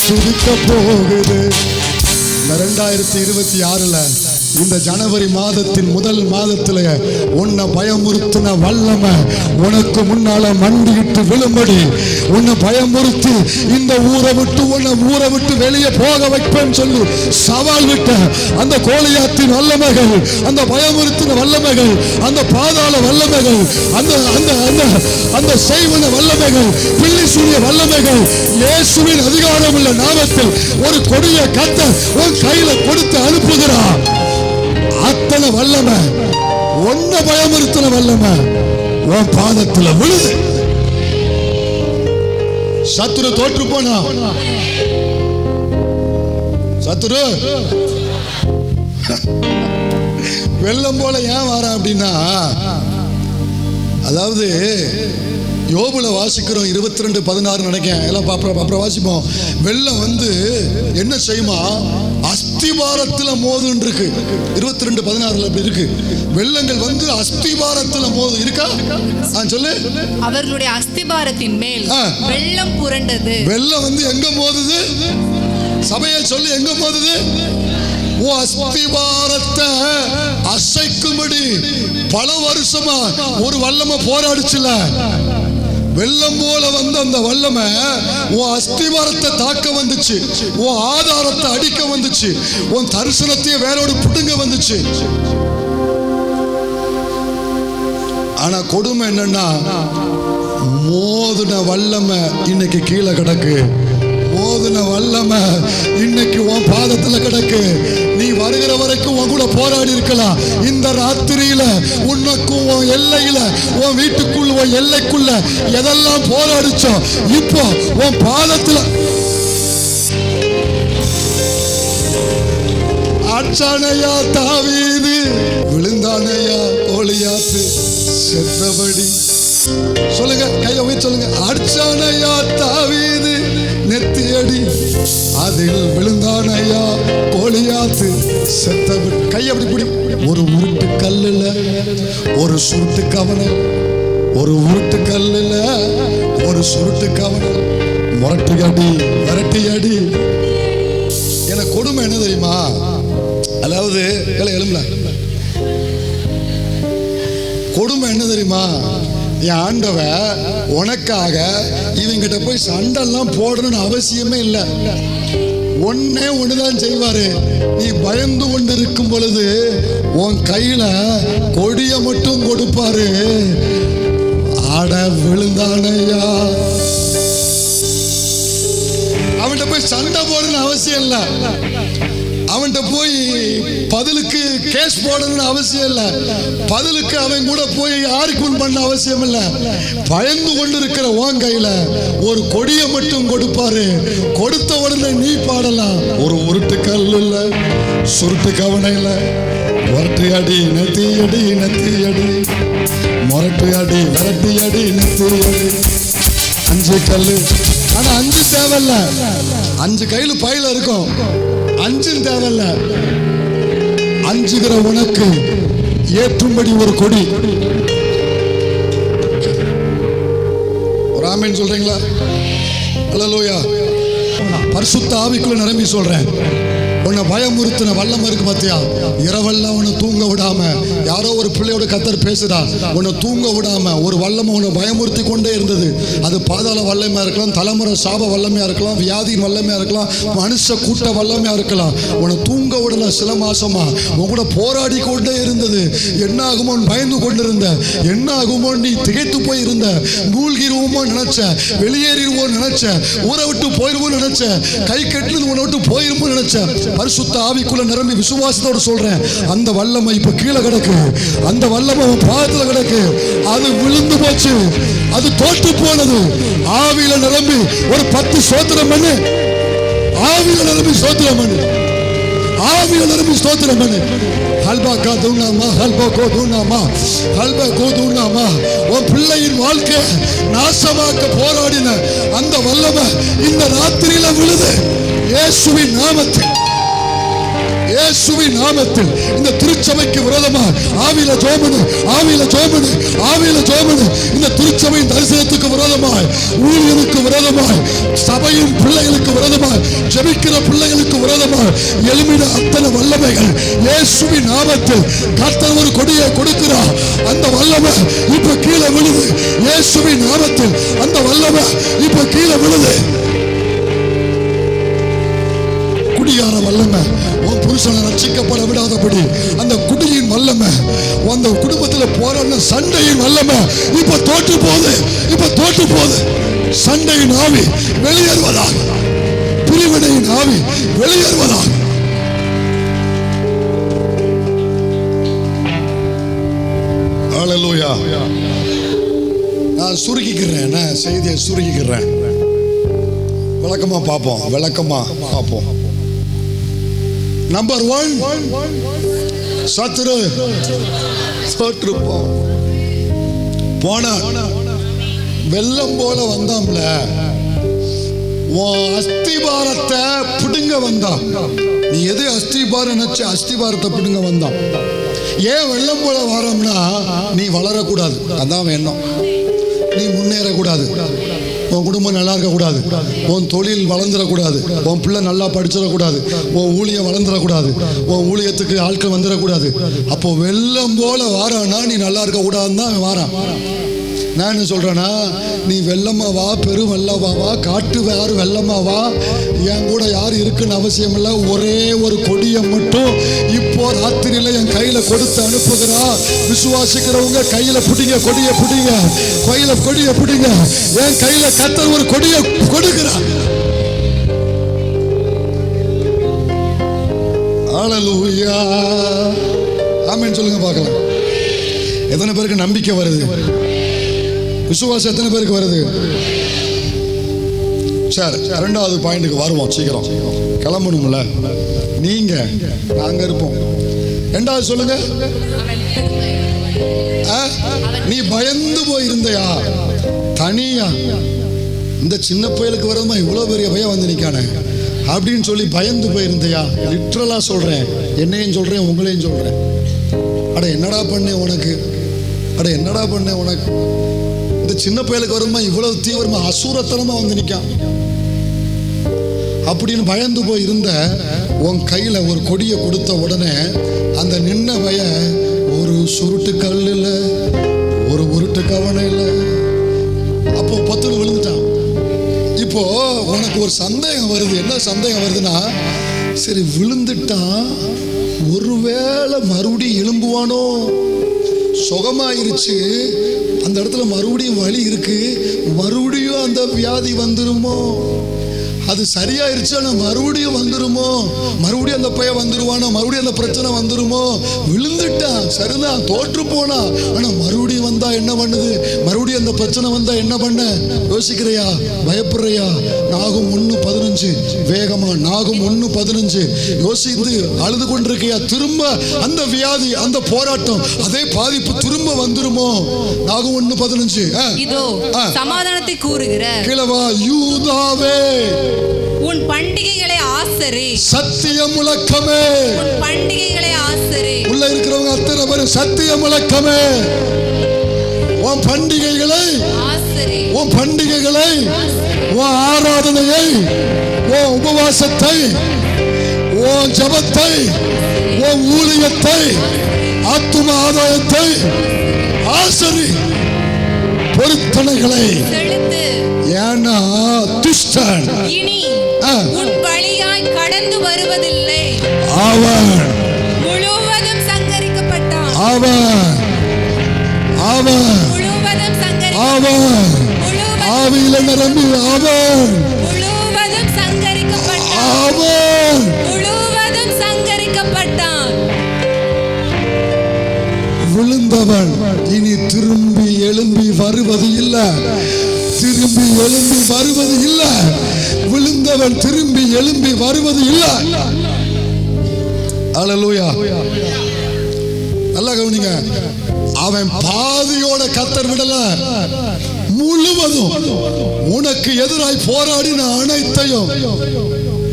துதிக்க போகுது. 2026 இந்த ஜனவரி மாதத்தின் முதல் மாதத்துல உன்னை பயமுறுத்தின வல்லமை உனக்கு முன்னால மண்டிட்டு விழும்படி, உன்னை பயமுறுத்தி இந்த ஊரை விட்டு வெளியே போக வைப்பேன்னு சொல்லி சவால் விட்ட அந்த கோலியாத்தின் வல்லமைகள், அந்த பயமுறுத்தின வல்லமைகள், அந்த பாதாள வல்லமைகள், அந்த அந்த அந்த அந்த செய்வன வல்லமைகள், பில்லி சூரிய வல்லமைகள், இயேசுவின் அதிகாரம் உள்ள நாமத்தில் ஒரு கொடிய கத்த உன் கையில கொடுத்து அனுப்புகிறார். அத்தனை வல்லமை, ஒன்ன பயமுறுத்தின வல்லமை உன் பாதத்துல விழுது. சத்துரு தோற்று போனா, சத்துரு வெள்ளம் போல ஏன் வர அப்படின்னா, அதாவது யோபுல வாசிக்கிறோம் 22:16 நினைக்கிறேன், எல்லாம் அப்புறம் வாசிப்போம். வெள்ளம் வந்து என்ன செய்யுமா? அஸ்திபாரத்துல மோதுன்னு இருக்கு. 22:16 அப்படி இருக்கு. வெள்ளங்கள் வந்து அஸ்திபாரத்துல மோது இருக்கா? சொல்லு. அவர்களுடைய அஸ்திபாரத்தின் மேல் வெள்ளம் புரண்டது. வெள்ளம் வந்து எங்க மோதுது? சபையை சொல்லு, எங்க மோதுது? அஸ்திபாரத்தை அசைக்கும்படி பல வருஷமா ஒரு வல்லமை போராடிச்சுல. வெள்ளம் போல வந்து அந்த வல்லமை உன் அஸ்திவாரத்தை தாக்க வந்துச்சு, உன் ஆதாரத்தை அடிக்க வந்துச்சு, உன் தரிசனத்தையே வேரோடு புடுங்க வந்துச்சு. ஆனா கொடுமை என்னன்னா, மோதுன வல்லமை இன்னைக்கு கீழே கிடக்கு. மோதுன வல்லமை இன்னைக்கு உன் பாதத்துல கிடக்கு. நீ வருகிற வரைக்கும் உன் கூட போராடி இருக்கலாம். இந்த ராத்திரியில உனக்கும் உன் எல்லையில, உன் வீட்டுக்குள்ள, உன் எல்லைக்குள்ள எதெல்லாம் போராடிச்சோம், இப்போ உன் பாதத்துல அச்சானையா தாவீது விழுந்தானையா கோலியாத்து செத்தபடி. சொல்லுங்க, கையை உயர்த்தி சொல்லுங்க. அச்சானையா தாவீது நெத்தியடி அதில் விழுந்தானையா கோலியாத்து செத்தபடி. கையை அப்படி பிடி. ஒரு உருட்டு கல்லுல ஒரு சுருட்டு கவனம், ஒரு உருட்டு கல்லுல ஒரு சுருட்டு கவனம். முரட்டு அடி விரட்டி அடி. எனக்கு கொடுமை என்ன தெரியுமா? அதாவது எழுமல கொடுமை என்ன தெரியுமா? என் ஆண்டவ உனக்காக இவங்கிட்ட போய் சண்டெல்லாம் போடணும்னு அவசியமே இல்லை. ஒன்னே ஒண்ணுதான் செய்வாரு. நீ பயந்து கொண்டு இருக்கும் பொழுது உன் கையில கொடிய மட்டும் கொடுப்பாரு. ஆட விழுந்தானையா. அவன்கிட்ட போய் சண்டை போடணும்னு அவசியம் இல்லை. அவன்கிட்ட போய் பதிலுக்கு கேஸ் போடணும்னு அவசியம் இல்லை. பதிலுக்கு அவன் கூட போய் ஆர்கியூமென்ட் பண்ண அவசியம் இல்லை. பயந்து கொண்டு இருக்கிற உன் கையில ஒரு கொடியை மட்டும் கொடுப்பாரு. கொடுத்த உடனே நீ பாடலாம். ஒரு உருட்டு கல் இல்ல, சுருட்டு கவனை இல்ல, ஒரட்டு அடி நெத்தி அடி நெத்தி அடி, மொரட்டு அடி விரட்டி அடி நெத்தி அடி. 5 கல்லு, ஆனா 5 தேவையில்ல. 5 கையில பையில இருக்கும், 5 தேவையில்ல. 5 உனக்கு ஏற்றும்படி ஒரு கொடி. ஒரு ஆமென் சொல்றீங்களா? அல்லேலூயா. பரிசுத்த ஆவிக்குள்ள நிரம்பி சொல்றேன். உன்னை பயமுறுத்தின வல்லமை இருக்கு பாத்தியா, இரவெல்லாம் உன்னை தூங்க விடாம, யாரோ ஒரு பிள்ளையோட கத்தர் பேசுதா, உன்னை தூங்க விடாம ஒரு வல்லமை உன்னை பயமுறுத்தி கொண்டே இருந்தது. அது பாதாள வல்லமையா இருக்கலாம், தலைமுறை சாப வல்லமையா இருக்கலாம், வியாதியின் வல்லமையா இருக்கலாம், மனுஷ கூட்ட வல்லமையா இருக்கலாம். உன்னை தூங்க விடல சில மாசமா, உன் கூட போராடி கொண்டே இருந்தது. என்ன ஆகுமோ பயந்து கொண்டிருந்த, என்ன ஆகுமோ நீ திகைத்து போய் இருந்த, மூழ்கிடுவோமோ நினைச்ச, வெளியேறிடுவோம் நினைச்ச, ஊரை விட்டு போயிருவோம் நினைச்ச, கை கட்டினது உன்னை விட்டு போயிருமோ நினைச்ச. பரிசுத்த ஆவிக்குள்ள நிரம்பி விசுவாசத்தோடு சொல்றேன், அந்த வல்லமை இப்ப கீழே கிடக்கு, அந்த வல்லமை பாதத்துல கிடக்கு. அது விழுந்து போச்சு, அது தோற்று போனது. ஆவியில நிரம்பி ஒரு 10 ஸ்தோத்திரம் பண்ணு. ஆவியில நிரம்பி ஸ்தோத்திரம் பண்ணு. ஆவியில நிரம்பி ஸ்தோத்திரம் பண்ணு. ஹல்பா காதுனாமா, ஹல்பா கோதுனாமா, ஹல்பா கோதுனாமா. உன் பிள்ளையின் வாழ்க்கை நாசமாக்க போராடின அந்த வல்லமை இந்த ராத்திரியில விழுது. இயேசுவின் நாமத்தில், இயேசுவின் நாமத்தில் இந்த திருச்சபைக்கு விரோதமா ஆவியில ஜெபமனு, ஆவியில ஜெபமனு, ஆவியில ஜெபமனு. இந்த திருச்சபையின் தரிசனத்துக்கு விரோதமாய், ஊழியருக்கு விரோதமாய், சபையின் பிள்ளைகளுக்கு விரோதமாய், ஜெபிக்கிற பிள்ளைகளுக்கு விரோதமாய் எழும்பின அத்தனை வல்லமைகள் இயேசுவின் நாமத்தில் கர்த்தர் ஒரு கொடியை கொடுக்கிறார். அந்த வல்லமை இப்ப கீழே விழுது. இயேசுவின் நாமத்தில் அந்த வல்லமை இப்ப கீழே விழுது. குடியார வல்லமை, உன் புருஷனை ரட்சிக்கப்பட விடாதபடி அந்த குடியின் வல்லமை, அந்த குடும்பத்தில் போராடின சண்டையின் வல்லமை இப்ப தோற்று போகுது, இப்ப தோற்று போகுது. சண்டையின் ஆவி வெளியேறுவதாக, பிரிவினையின் ஆவி வெளியேறுவதாக. ஹல்லேலூயா. நான் சுருக்கிக்கிறேன், நான் செய்தியை சுருக்கிக்கிறேன். விளக்கமா பார்ப்போம், விளக்கமா பார்ப்போம். நம்பர் 1, சத்துரு தோற்றுப்போம். போன வெள்ளம் போல வந்தாம்ல, உன் அஸ்திபாரத்தை பிடுங்க வந்தான். நீ எது அஸ்திபாரம் நினைச்ச, அஸ்திபாரத்தை பிடுங்க வந்தான். ஏன் வெள்ளம் போல வரோம்னா, நீ வளரக்கூடாது, அதான் வேணும். நீ முன்னேறக்கூடாது, உன் குடும்பம் நல்லா இருக்கக்கூடாது, உன் தொழில் வளர்ந்துடக்கூடாது, உன் பிள்ளை நல்லா படிச்சிடக்கூடாது, உன் ஊழியம் வளர்ந்துடக்கூடாது, உன் ஊழியத்துக்கு ஆட்கள் வந்துடக்கூடாது. அப்போ வெள்ளம் போல வாரானா நீ நல்லா இருக்கக்கூடாதுன்னு தான் வாரான். நான் என்ன சொல்றேன்னா, நீ வெள்ளமா வா, பெரு வெள்ளமா வா, காட்டு யாரு வெள்ளமா வா, என் கூட யாரு இருக்குன்னு அவசியம் இல்லை. ஒரே ஒரு கொடியை மட்டும் இப்போ ராத்திரியில என் கையில கொடுத்து அனுப்புகிறா. விசுவாசிக்கிறவங்க கையில பிடிங்க, கொடியை பிடிங்க, கையில கொடியை பிடிங்க. என் கையில கர்த்தர் ஒரு கொடியை கொடுக்கிறார். ஹல்லேலூயா. ஆமென் சொல்லுங்க பார்க்கலாம். எத்தனை பேருக்கு நம்பிக்கை வருது? விசுவாசம் எத்தனை பேருக்கு வருது? சரி, 2வது பாயிண்ட்டுக்கு வருவோம். சீக்கிரம் கிளம்பணும்ல, நீங்க நாங்க இருப்போம். 2வது சொல்லுங்க. நீ பயந்து போயிருந்தையா, தனியா இந்த சின்ன பயலுக்கு வரதுமா இவ்வளவு பெரிய பயம் வந்து நிக்கானே அப்படின்னு சொல்லி பயந்து போயிருந்தையா? லிட்ரலா சொல்றேன், என்னையும் சொல்றேன், உங்களையும் சொல்றேன். அட என்னடா பண்ணேன் உனக்கு, அட என்னடா பண்ணேன் உனக்கு, இந்த சின்ன பயலுக்கு வருமா இவ்வளவு தீவிரமா அசூரத்தனமா வந்து நிக்கான் அப்படின்னு பயந்து போய் இருந்த உன் கையில ஒரு கொடியை கொடுத்த உடனே அந்த நின்ன பய ஒரு சுருட்டு கல் இல்லை, ஒரு உருட்டு கவனை இல்லை. அப்போ 10 விழுந்துட்டான். இப்போ உனக்கு ஒரு சந்தேகம் வருது. என்ன சந்தேகம் வருதுன்னா, சரி விழுந்துட்டான், ஒருவேளை மறுபடியும் எழும்புவானோ, சுகமாயிருச்சு, அந்த இடத்துல மறுபடியும் வலி இருக்கு, மறுபடியும் அந்த வியாதி வந்துருமோ, அது சரியாயிருச்சு ஆனா மறுபடியும் வந்துருமோ, மறுபடியும் அந்த பையன் வந்துருவானோ, மறுபடியும் அந்த பிரச்சனை வந்துருமோ. விழுந்துட்டான், சரிதான், தோற்று போனா, ஆனா மறுபடியும் வந்தா என்ன பண்ணுது, மறுபடியும் அந்த பிரச்சனை வந்தா என்ன பண்ண யோசிக்கிறையா, பயப்படுறையா? நாகும் 1:15 1:15 வேகமா. நாகும் 1:15 யோசித்து அழுது கொண்டிருக்கையா, திரும்ப அந்த வியாதி, அந்த போராட்டம், அதே பாதிப்பு திரும்ப வந்துருமோ? நாகும் 1:15 இதோ சமாதானத்தை கூறுகிற கிழவா யூதாவே, உன் பண்டிகைகளை ஆசரி. சத்திய முழக்கமே, உன் பண்டிகைகளை ஆசரி. உள்ள இருக்கிறவங்க அத்தனை பேரும் சத்திய முழக்கமே, உன் பண்டிகைகளை ஆசரி, உன் பண்டிகைகளை, உன் ஆராதனையை, உன் உபவாசத்தை, உன் ஜபத்தை, உன் ஊழியத்தை, ஆத்தும ஆதாயத்தை ஆசரி, பொருத்தனைகளை செலுத்து. ஏன்னா துஷ்டன் இனி உன் வழியாய் கடந்து வருவதில்லை. அவன் முழுவதும் சங்கரிக்கப்பட்டான். அவன் முழுவதும் அவன் ஆவியில நிரம்பி அவன் முழுவதும் சங்கரிக்கப்பட்டான். அவன் முழுவதும் சங்கரிக்கப்பட்டான். விழுந்தவன் இனி திரும்பி எழும்பி வருவது இல்லை. திரும்பி எழும்பி வருவது இல்லை. விழுந்தவன் திரும்பி எழும்பி வருவது இல்லை. அல்லேலூயா. நல்லா கவனிங்க. அவன் பாதியோட கத்தர் விடல, முழுவதும் உனக்கு எதிராய் போராடின அனைத்தையும்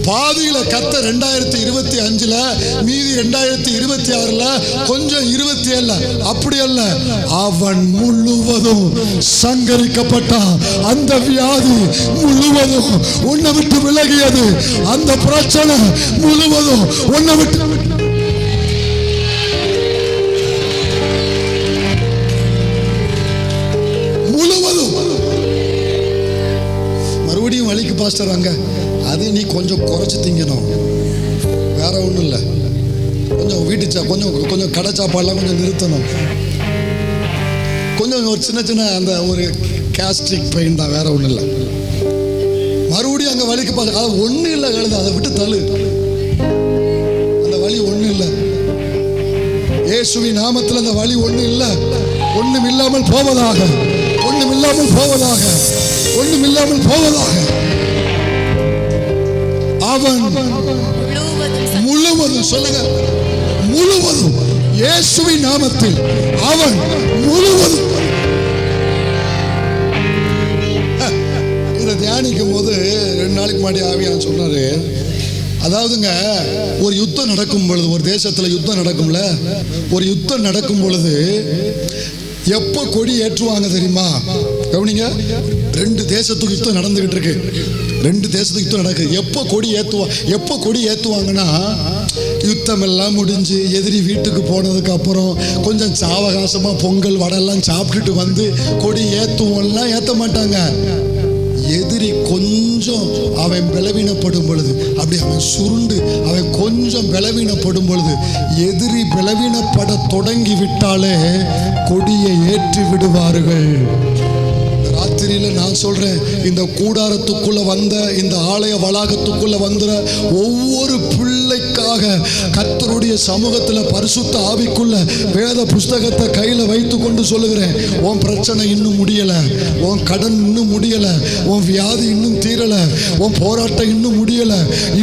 பாதியில கத்த 2025 மீதி 2026 கொஞ்சம் 27 அப்படி அல்ல, அவன் முழுவதும் சங்கரிக்கப்பட்டான். அந்த வியாதி முழுவதும் உன்னை விட்டு விலகியது. அந்த பிரச்சனை முழுவதும் உன்னை விட்டு முழுவதும். மறுபடியும் வழிக்கு பாஸ்டர் வாங்க, அது நீ கொஞ்சம் குறைச்சி திங்கணும், வேற ஒன்றும் இல்லை. கொஞ்சம் வீட்டு கொஞ்சம் கடை சாப்பாடுலாம் கொஞ்சம் நிறுத்தணும். கொஞ்சம் ஒரு சின்ன அந்த ஒரு கேஸ்ட்ரிக் பெயின் தான், வேற ஒன்றும் இல்லை. மறுபடியும் அங்கே வலிக்கு பாஸ்டர், அது ஒன்றும் இல்லை கழுது, அதை விட்டு தள்ளு. அந்த வலி ஒன்றும் இல்லை. இயேசுவின் நாமத்தில் அந்த வலி ஒன்றும் இல்லை. ஒன்றும் இல்லாமல் போவதாக, ஒன்றும் இல்லாமல் போவதாக, ஒன்றும் இல்லாமல் போவதாக. அவன் முழுவதும், சொல்லுங்க முழுவதும், இயேசுவின் நாமத்தில் அவன் முழுவதும். இதை தியானிக்கும் போது 2 நாளைக்கு முன்னாடி ஆவியான் சொன்னாரு, அதாவதுங்க ஒரு யுத்தம் நடக்கும் பொழுது, ஒரு தேசத்துல யுத்தம் நடக்கும்ல, ஒரு யுத்தம் நடக்கும் பொழுது எப்ப கொடி ஏற்றுவாங்க தெரியுமா? கவனிங்க, 2 தேசத்துக்கு யுத்தம் நடந்துகிட்டு இருக்கு. 2 தேசத்துக்கு யுத்தம் நடக்குது. எப்போ கொடி ஏற்றுவாங்கன்னா, யுத்தம் எல்லாம் முடிஞ்சு எதிரி வீட்டுக்கு போனதுக்கு அப்புறம் கொஞ்சம் சாவகாசமா பொங்கல் வடெல்லாம் சாப்பிட்டுட்டு வந்து கொடி ஏற்றுவோம்லாம் ஏற்ற மாட்டாங்க. எதிரி கொஞ்சம் அவன் பலவீனப்படும் பொழுது, அப்படி அவன் சுருண்டு அவன் கொஞ்சம் பலவீனப்படும் பொழுது, எதிரி பலவீனப்பட தொடங்கி விட்டாலே கொடியை ஏற்றி விடுவார்கள். ராத்திரியில நான் சொல்றேன், இந்த கூடாரத்துக்குள்ள வந்த, இந்த ஆலய வளாகத்துக்குள்ள வந்துற ஒவ்வொரு பிள்ளைக்காக கர்த்தருடைய சமூகத்துல பரிசுத்த ஆவிக்குள்ள வேத புஸ்தகத்தை கையில வைத்து கொண்டு சொல்லுகிறேன், உன் பிரச்சனை இன்னும் முடியல, உன் கடன் இன்னும் முடியல, உன் வியாதி இன்னும் தீரல, உன் போராட்டம் இன்னும் முடியல,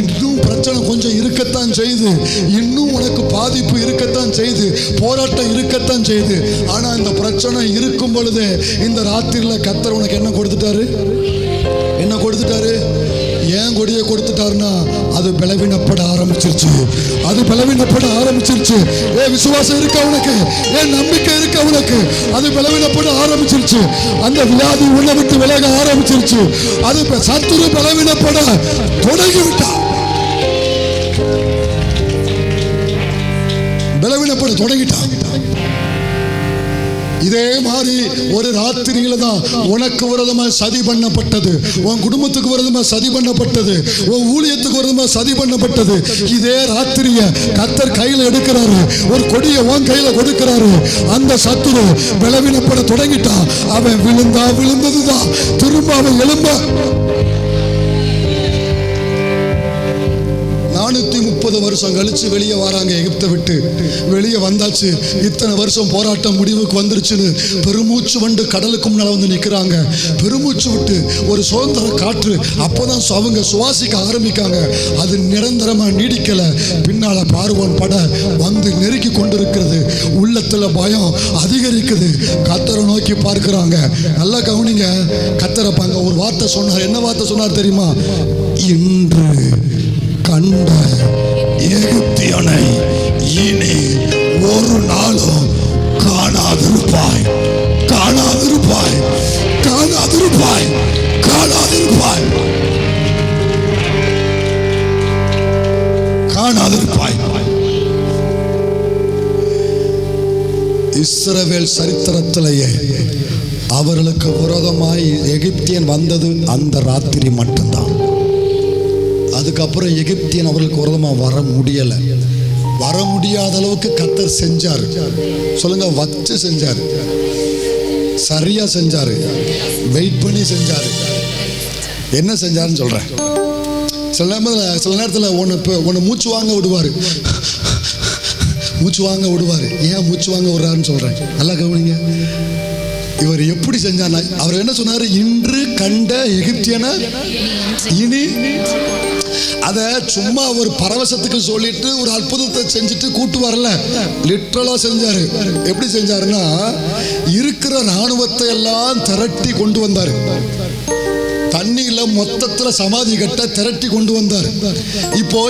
இன்னும் பிரச்சனை கொஞ்சம் இருக்கத்தான் செய்து, இன்னும் உனக்கு பாதிப்பு இருக்கத்தான் செய்து, போராட்டம் இருக்கத்தான் செய்து. ஆனா இந்த பிரச்சனை இருக்கும் பொழுது இந்த ராத்திரியில கர்த்தர் உனக்கு என்ன கொடுத்துட்டாரு? என்ன கொடுத்துட்டாரு? ஏன் கொடியை கொடுத்துட்டாருன்னா, அது பலவீனப்பட ஆரம்பிச்சிருச்சு. அது பலவீனப்பட ஆரம்பிச்சிருச்சு. விசுவாசம் இருக்கு அவனுக்கு, நம்பிக்கை இருக்கு அவனுக்கு, அது பலவீனப்பட ஆரம்பிச்சிருச்சு. அந்த வியாதி உன்னை விட்டு விலக ஆரம்பிச்சிருச்சு. அது சத்துரு பலவீனப்பட தொடங்கிவிட்டான். பலவீனப்பட தொடங்கிட்டான். இதே மாதிரி ஒரு ராத்திரியில தான் உனக்கு விரோதமா சதி பண்ணப்பட்டது, உன் குடும்பத்துக்கு விரோதமா சதி பண்ணப்பட்டது, உன் ஊழியத்துக்கு விரோதமா சதி பண்ணப்பட்டது. இதே ராத்திரிய கர்த்தர் கையில எடுக்கிறாரு, ஒரு கொடியை உன் கையில கொடுக்கிறாரு. அந்த சத்துரு பலவீனப்பட தொடங்கிட்டான். அவன் விழுந்ததுதான், திரும்ப அவன் எழும்ப. 430 வருஷம் கழிச்சு வெளியே வராங்க. எகிப்தை விட்டு வெளியே வந்தாச்சு. இத்தனை வருஷம் போராட்டம் முடிவுக்கு வந்துருச்சுன்னு பெருமூச்சு வண்டு கடலுக்கு முன்னால வந்து நிற்கிறாங்க. பெருமூச்சு விட்டு ஒரு சுதந்திர காற்று அப்போதான் அவங்க சுவாசிக்க ஆரம்பிக்காங்க. அது நிரந்தரமா நீடிக்கல. பின்னால பார்வோன் பட வந்து நெருக்கி கொண்டிருக்கிறது. உள்ளத்துல பயம் அதிகரிக்குது. கர்த்தரை நோக்கி பார்க்கிறாங்க. நல்லா கவனிங்க. கர்த்தரப்பாங்க ஒரு வார்த்தை சொன்னார். என்ன வார்த்தை சொன்னார் தெரியுமா? இன்று கண்ட எகிப்தியனை இனி ஒரு நாளும் காணாதிருப்பாய், காணாதிருப்பாய், காணாதிருப்பாய், காணாதிருப்பாய், காணாதிருப்பாய். இஸ்ரவேல் சரித்திரத்திலேயே அவர்களுக்கு விரோதமாய் எகிப்தியன் வந்தது அந்த ராத்திரி மட்டும்தான். அதுக்கப்புறம் எகிப்தியன் அவர்களுக்கு விரோதமாக வர முடியலை. வர முடியாத அளவுக்கு கர்த்தர் செஞ்சார். சொல்லுங்க, வச்சு செஞ்சார், சரியா செஞ்சாரு, வெயிட் பண்ணி செஞ்சாரு. என்ன செஞ்சாருன்னு சொல்றேன். சில நேரத்தில் ஒன்று மூச்சு வாங்க விடுவார். மூச்சு வாங்க விடுவார். ஏன் மூச்சு வாங்க விடுறாருன்னு சொல்றேன். நல்லா கவனிங்க. இவர் எப்படி செஞ்சார்? அவர் என்ன சொன்னாரு? இன்று கண்ட எகிப்தியனை இனி. அத சும்மா ஒரு பரவசத்துக்கு சொல்லிட்டு ஒரு அற்புதத்தை செஞ்சுட்டு கூட்டு வரல. லிட்டரலா செஞ்சாரு. எப்படி செஞ்சாருன்னா, இருக்கிற ராணுவத்தை எல்லாம் திரட்டி கொண்டு வந்தாரு. தண்ணியில மொத்தத்துல சமாதி கட்ட திரட்டி கொண்டு வந்தார். இப்போ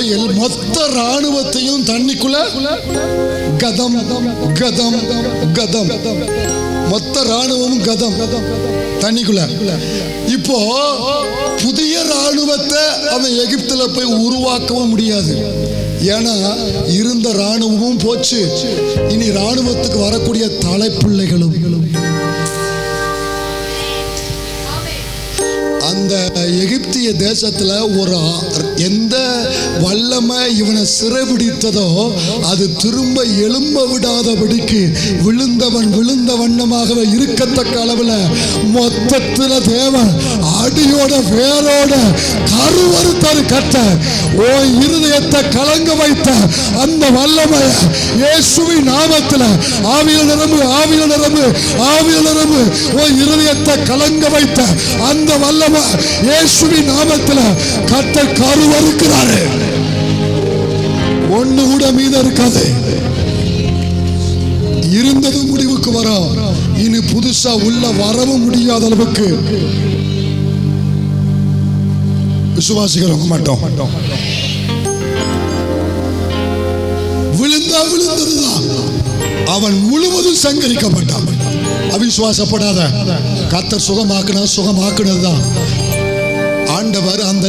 மொத்த ராணுவத்தையும் தண்ணிக்குள்ள கதம் கதம் கதம், மொத்த ராணுவமும் கதம் தண்ணிக்குள்ள. இப்போ புதிய ராணுவத்தை அவன் எகிப்துல போய் உருவாக்கவும் முடியாது. ஏன்னா இருந்த ராணுவமும் போச்சு. இனி ராணுவத்துக்கு வரக்கூடிய தலைப்பிள்ளைகளும். அந்த எகிப்திய தேசத்துல ஒரு எந்த வல்லமை இவனை சிறைபிடித்ததோ அது திரும்ப எழும்ப விடாதபடிக்கு விழுந்தவன் விழுந்த வண்ணமாகவே இருக்கத்தக்க அளவில் மொத்தத்தில் தேவன் அடியோட வேரோட கருவறுத்தாரு. கட்ட ஓ இருதயத்தை கலங்க வைத்த அந்த வல்லமை இயேசுவின் நாமத்தில் ஆவியில் நிரம்பு, ஆவியில் நிரம்பு, ஆவியில் நிரம்பு. ஓ இருதயத்தை கலங்க வைத்த அந்த வல்லமை இயேசுவின் நாமத்தில் கர்த்தர் கருவறுக்கிறாரு. ஒண்ணு கூட மீதம் இருக்காது. இருந்தது முடிவுக்கு வரும். இனி புதுசா உள்ள வரவும் முடியாத அளவுக்கு விசுவாசிக்கிறவங்க மட்டும் விழுந்தா விழுந்ததுதான். அவன் முழுவதும் சங்கரிக்கப்பட்டான். அவிசுவாசப்படாத. கர்த்தர் சுகமாக்குனதுதான். ஆண்டவர் அந்த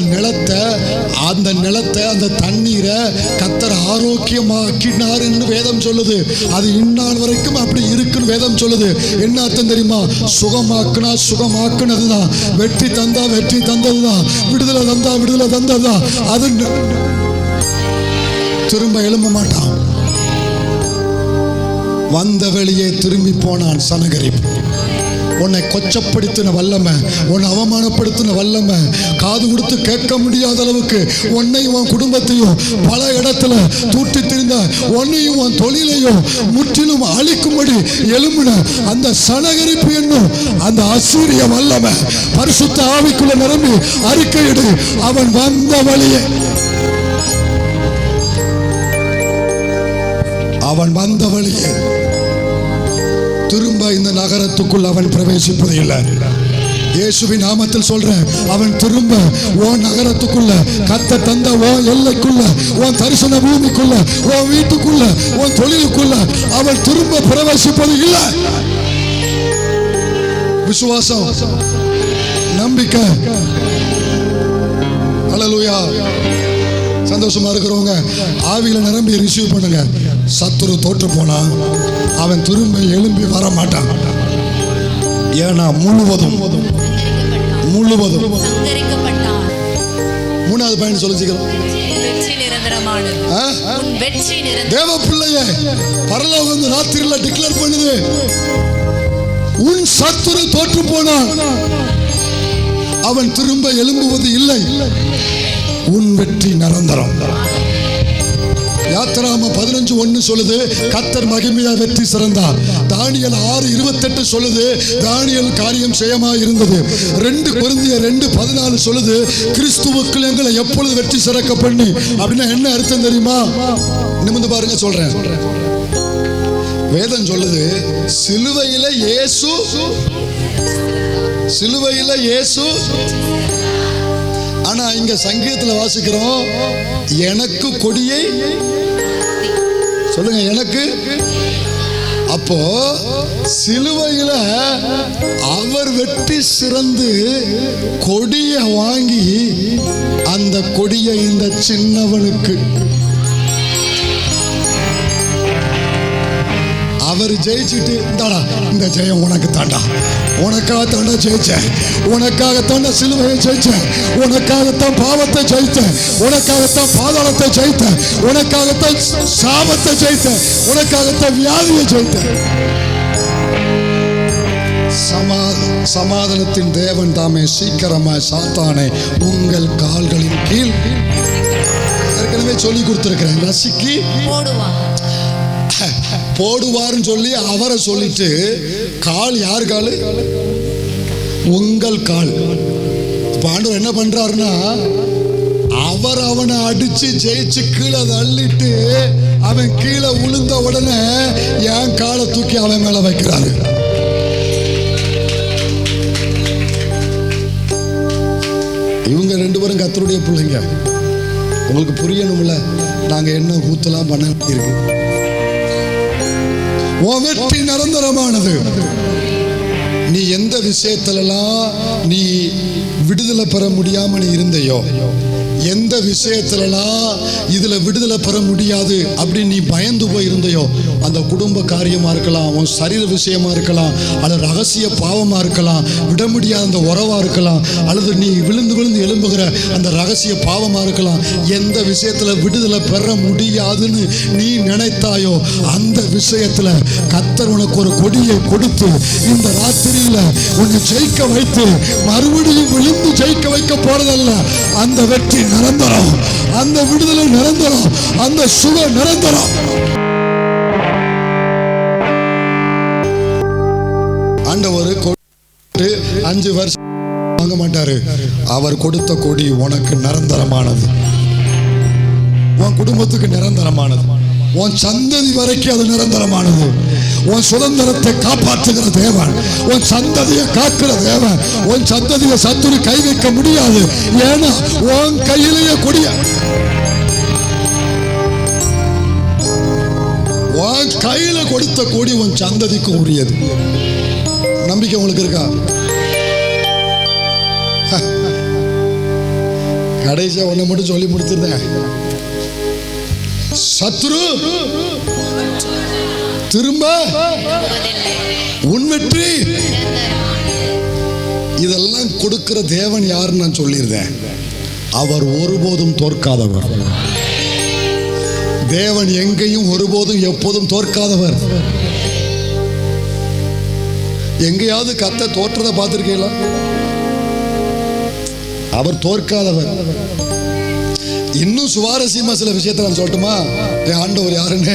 நிலத்தை அந்த தண்ணீரை கர்த்தர் ஆரோக்கியமாக்கினார் என்று வேதம் சொல்லுது. அது இந்நாள் வரைக்கும் அப்படி இருக்குன்னு வேதம் சொல்லுது. என்ன அர்த்தம் தெரியுமா? சுகமாக்குனதுதான். வெற்றி தந்ததுதான். விடுதலை தந்ததுதான். அது திரும்ப எழும்ப மாட்டான். வந்த வெளியே திரும்பி போனான் சனகரிப்பு. உன்னை கொச்சப்படுத்தின வல்லமை, உன்னை அவமானப்படுத்தின வல்லமை, காது கொடுத்து கேட்க முடியாத அளவுக்கு உன்னையும் உன் குடும்பத்தையும் பல இடத்துல தூட்டி திரிந்த உன்னையும் உன் தொழிலையும் முற்றிலும் அழிக்கும்படி எழும்பின அந்த சனகரிப்பு என்னும் அந்த அசூரிய வல்லமை பரிசுத்த ஆவிக்குள்ள நிரம்பி அறிக்கையிடு. அவன் வந்த வழியே, அவன் வந்த வழியே திரும்ப இந்த நகரத்துக்குள் அவன் பிரவேசிப்பது இல்லை. இயேசுவின் நாமத்தில் சொல்றேன், அவன் திரும்ப உன் நகரத்துக்குள்ள, கர்த்தர் தந்த உன் எல்லைக்குள்ள, உன் தரிசன பூமிக்குள்ள, உன் வீட்டுக்குள்ள, உன் தொழிலுக்குள்ள அவன் திரும்ப பிரவேசிப்பது இல்லை. விசுவாசம், நம்பிக்கை. ஹல்லேலூயா. சந்தோஷமா இருக்கிறவங்க ஆவியில நிரம்பி ரிசீவ் பண்ணுங்க. சத்துரு தோற்று போனா அவன் திரும்ப எழும்பி வர மாட்டான். ஏன்னா முழுவதும் மூணாவது பயன் சொல்லிச்சுக்கிறோம். தேவ பிள்ளையே, பரலோகம் ராத்திரில டிக்ளேர் பண்ணுது, உன் சத்துரு தோற்று போனான், அவன் திரும்ப எழும்புவது இல்லை. உன் வெற்றி நிரந்தரம். யாத்திராம 15:1 சொல்லுது கர்த்தர் மகிமையா வெற்றி சிறந்தார். தானியேல் 6:28 சொல்லுது தானியேல் காரியம் செய்யமா இருந்தது. 2 கொரிந்தியர் 2:14 சொல்லுது கிறிஸ்துவுக்குள் எங்களை எப்பொழுது வெற்றி சிறக்க பண்ணி. அப்படின்னா என்ன அர்த்தம் தெரியுமா? நிமிர்ந்து பாருங்க சொல்றேன். வேதம் சொல்லுது சிலுவையில இயேசு. ஆனா இங்க சங்கீதத்துல வாசிக்கிறோம் எனக்கு கொடியை சொல்லுங்க எனக்கு. அப்போ சிலுவையில அவர் வெற்றி சிறந்து கொடியை வாங்கி அந்த கொடியை இந்த சின்னவனுக்கு அவர் ஜெயிச்சுட்டு தாடா இந்த ஜெயம் உனக்கு தாண்டா, உனக்காகத்தாண்டா ஜெயிச்சேன், உனக்காகத்தாண்டா சிலுவையை ஜெயிச்சேன், உனக்காகத்தான் பாவத்தை ஜெயித்தேன், உனக்காகத்தான் பாதாளத்தை ஜெயித்தேன், உனக்காகத்தான் சாபத்தை ஜெயித்தேன், உனக்காகத்தான் வியாதியை ஜெயித்தேன். சமாதானத்தின் தேவன் தாமே சீக்கிரமாய் சாத்தானை உங்கள் கால்களின் கீழ் ஏற்கனவே சொல்லி கொடுத்திருக்கிறேன் நசுக்கி போடுவார்னு சொல்லி அவரை சொல்லிட்டு கால் யார் கால்? உங்கள் கால். இப்ப ஆண்டவர் என்ன பண்றாருன்னா அவர் அவனை அடிச்சு ஜெயிச்சு கீழே தள்ளிட்டு அவன் கீழே விழுந்த உடனே என் காலை தூக்கி அவன் மேல வைக்கிறாரு. இவங்க 2 பேரும் கர்த்தருடைய பிள்ளைங்க. உங்களுக்கு புரியணும்ல நாங்க என்ன கூத்தலாம் பண்ண இருக்கு. உன் வெற்றி நிரந்தரமானது. நீ எந்த விஷயத்திலெல்லாம் நீ விடுதலை பெற முடியாம நீ இருந்தையோ, எந்த விஷயத்திலெல்லாம் இதுல விடுதலை பெற முடியாது அப்படின்னு நீ பயந்து போய் இருந்தையோ, அந்த குடும்ப காரியமா இருக்கலாம், உன் சரீர விஷயமா இருக்கலாம், அல்லது ரகசிய பாவமா இருக்கலாம், விட முடியாத அந்த உறவா இருக்கலாம், அல்லது நீ விழுந்து விழுந்து எழும்புகிற அந்த ரகசிய பாவமா இருக்கலாம். எந்த விஷயத்துல விடுதலை பெற முடியாதுன்னு நீ நினைத்தாயோ அந்த விஷயத்துல கர்த்தர் உனக்கு ஒரு கொடியை கொடுத்து இந்த ராத்திரியில உன்னை ஜெயிக்க வைத்து மறுபடியும் விழுந்து ஜெயிக்க வைக்க போறதல்ல. அந்த வெற்றி நிரந்தரம், அந்த விடுதலை நிரந்தரம், அந்த சுக நிரந்தரம். ஆண்டவர் 5 வருஷம் வாங்க மாட்டாரு. அவர் கொடுத்த கொடி உனக்கு நிரந்தரமானது, உன் குடும்பத்துக்கு நிரந்தரமானது, உன் சந்ததி வரைக்கும் அது நிரந்தரமானது. உன் சுதந்திரத்தை காப்பாற்றுகிற தேவன், உன் சந்ததியை காக்கிற தேவன். உன் சந்ததியை சத்துரு கை வைக்க முடியாது. ஏன்னா உன் கையிலேயே கொடிய, உன் கையில கொடுத்த கொடி உன் சந்ததிக்கு உரியது. நம்பிக்கை உங்களுக்கு இருக்கா? கடைசியா ஒண்ணு மட்டும் சொல்லி முடிச்சிருந்தேன். சத்துரு திரும்ப உன் வெற்றி. இதெல்லாம் கொடுக்கிற தேவன் யாருன்னு நான் சொல்லியிருந்தேன். அவர் ஒருபோதும் தோற்காதவர். தேவன் எங்கேயும் ஒருபோதும் எப்போதும் தோற்காதவர். எங்கேயாவது கர்த்தர் தோற்றதை பார்த்திருக்கீங்களா? அவர் தோற்காதவர். இன்னும் சுவாரஸ்யமா சில விஷயத்தை நான் சொல்லட்டுமா? என் ஆண்டவர் யாருன்னு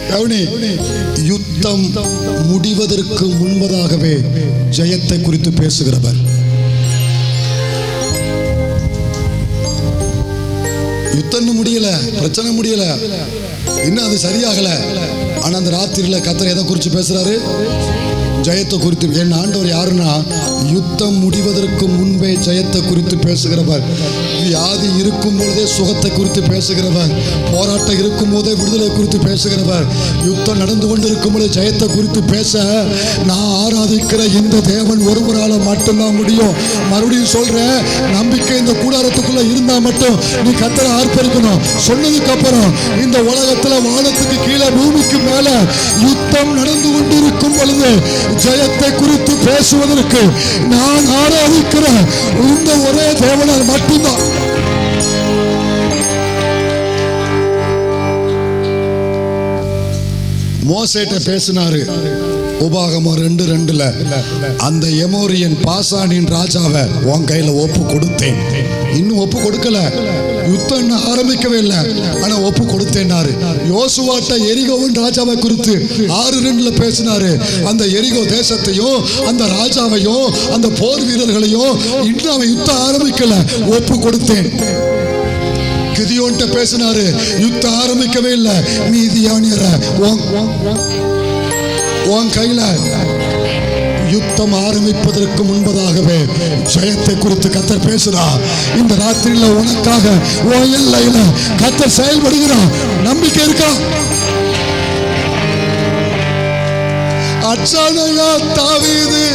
கவனி. யுத்தம் முடிவதற்கு முன்பதாகவே ஜெயத்தை குறித்து பேசுகிறவர். யுத்தம் முடியல, பிரச்சனை முடியல, இன்னும் அது சரியாகல. ஆனா அந்த ராத்திரியில கர்த்தர் எதை குறித்து பேசுறாரு? ஜெயத்தை குறித்து. என் ஆண்டவர் யாருன்னா யுத்தம் முடிவதற்கு முன்பே ஜெயத்தை குறித்து பேசுகிறவர். வியாதி இருக்கும் பொழுதே சுகத்தை குறித்து பேசுகிறவர். போராட்டம் இருக்கும் போதே விடுதலை குறித்து பேசுகிறவர். யுத்தம் நடந்து கொண்டிருக்கும் பொழுது ஜெயத்தை குறித்து பேச நான் ஆராதிக்கிற இந்த தேவன் ஒருவரால மட்டும்தான் முடியும். மறுபடியும் சொல்றேன், நம்பிக்கை இந்த கூடாரத்துக்குள்ள இருந்தா மட்டும் நீ கர்த்தரை ஆர்ப்பரிக்கணும். சொன்னதுக்கு அப்புறம் இந்த உலகத்துல வானத்துக்கு கீழே பூமிக்கு மேல யுத்தம் நடந்து கொண்டிருக்கும் பொழுது ஜெயத்தை குறித்து பேசுவதற்கு நான் ஆராதிக்கிற இந்த ஒரே தேவனால் மட்டும்தான். மோசேட்ட பேசினாரு. உபாகமம் 2:2 அந்த எமோரியன் பாசானின் ராஜாவை உன் கையில ஒப்பு கொடுத்தேன். இன்னும் ஒப்பு கொடுக்கல. யுத்தம் இன்னும் ஆரம்பிக்கவே இல்லை, ஆனா ஒப்பு கொடுத்தேன்னாரு. யோசுவாட்ட எரிகோவின் ராஜாவை குறித்து 6:2 பேசினாரு. அந்த எரிகோ தேசத்தையும் அந்த ராஜாவையும் அந்த போர் வீரர்களையும் இன்னும் அவன் யுத்தம் ஆரம்பிக்கல, ஒப்பு கொடுத்தேன். கிதியோன்ட்ட பேசினாரு, யுத்தம் ஆரம்பிக்கவே இல்லை, மீதியானியரை உன் கையில. யுத்தம் ஆரம்பிப்பதற்கு முன்பதாகவே ஜெயத்தை குறித்து கர்த்தர் பேசுறார். இந்த ராத்திரியில உனக்காக உன் எல்லையில கர்த்தர் செயல்படுகிறார். நம்பிக்கை இருக்கா? அச்சானையா தாவீது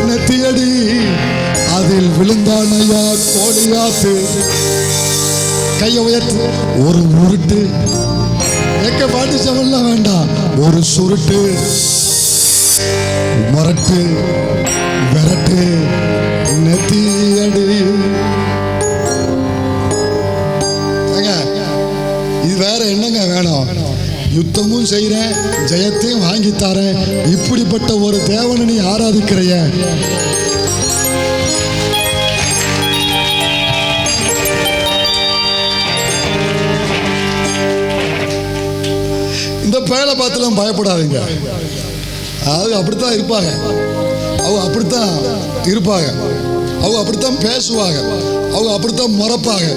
நெத்தியடி அதில் விழுந்தானையா கோலியாத்து. கையை உயர்த்து, ஒரு உருட்டு எக்க பாட்டு சவல்லாம் வேண்டாம், ஒரு சுருட்டு, மரட்டு, விரட்டு, நெத்தியடி. இது வேற என்னங்க வேணும்? யுத்தமும் செய்யறேன், ஜெயத்தையும் வாங்கி தரேன். இப்படிப்பட்ட ஒரு தேவனை நீ ஆராதிக்கிறைய. இந்த பேரை பார்த்துலாம் பயப்படாதீங்க. அது அப்படித்தான் இருப்பாங்க, அவங்க அப்படித்தான் இருப்பாங்க, அவங்க அப்படித்தான் பேசுவாங்க, அவங்க அப்படித்தான் மறப்பாங்க,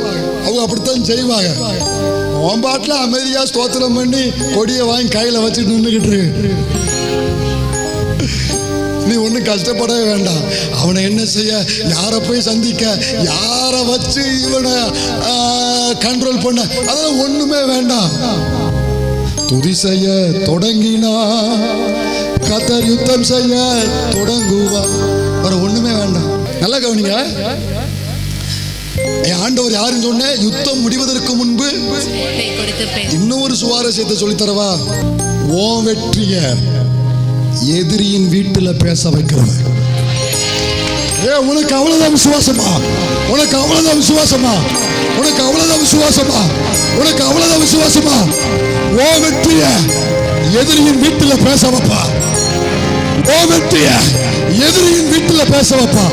அவங்க அப்படித்தான் செய்வாங்க. உன் பாட்டில் அமைதியா ஸ்தோத்திரம் பண்ணி கொடியை வாங்கி கையில வச்சுட்டு நின்றுக்கிட்டு நீ ஒன்றும் கஷ்டப்படவே வேண்டாம். அவனை என்ன செய்ய, யாரை போய் சந்திக்க, யாரை வச்சு இவனை கண்ட்ரோல் பண்ண, அதெல்லாம் ஒண்ணுமே வேண்டாம். துதி செய்ய தொடங்கினா கர்த்தர் யுத்தம் செய்ய தொடங்குவா. வேற ஒண்ணுமே வேண்டாம். நல்லா கவனிங்க, ஆண்டவர் யாருன்னு சொன்ன, யுத்தம் முடிவதற்கு முன்பு இன்னொரு சுவாரஸ்யத்தை சொல்லித்தரவா. ஓ வெற்றிய எதிரியின் வீட்டுல பேச வைக்கிறவன். உனக்கு அவ்வளவுதான் விசுவாசமா? உனக்கு அவ்வளவுதான் விசுவாசமா? உனக்கு அவ்வளவுதான் விசுவாசமா? உனக்கு அவ்வளவுதான் விசுவாசமா? ஓ வெற்றிய எதிரியின் வீட்டுல பேச வைப்பா. ஓ வெற்றிய எதிரியின் வீட்டுல பேச வைப்பா.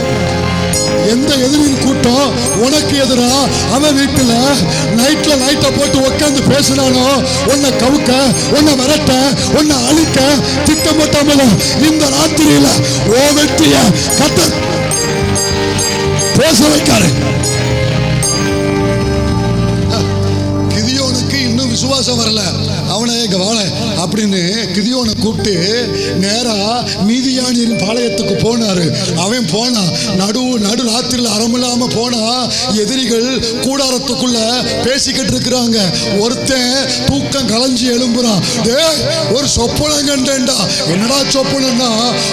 எந்த எதிரியின் கூட்டம் உனக்கு எதிரா அவன் வீட்டுல லைட்டை போட்டு உட்கார்ந்து பேசினானோ, உன்னை கவுக்க, உன்னை விரட்ட, உன்னை அழிக்க திட்டமிட்டாமல இந்த ராத்திரியில ஓ வெற்றிய கர்த்தர் பேச வைக்காரு. கிதியோனுக்கு இன்னும் விசுவாசம் வரல. அவனை இங்க வாழ அப்படின்னு கிதியோனை கூப்பிட்டு நேரா மீதியானியரின் பாளையத்துக்கு போனாரு. அவன் போனா, நடு ராத்திரியில் அறமில்லாம போனா, எதிரிகள் கூடாரத்துக்குள்ள பேசிக்கிட்டு இருக்கிறாங்க. ஒருத்தன் தூக்கம் கலைஞ்சி எழும்புறான். ஒரு சொப்பனம் கண்டேன்டா. என்னடா சொப்பனம்னா,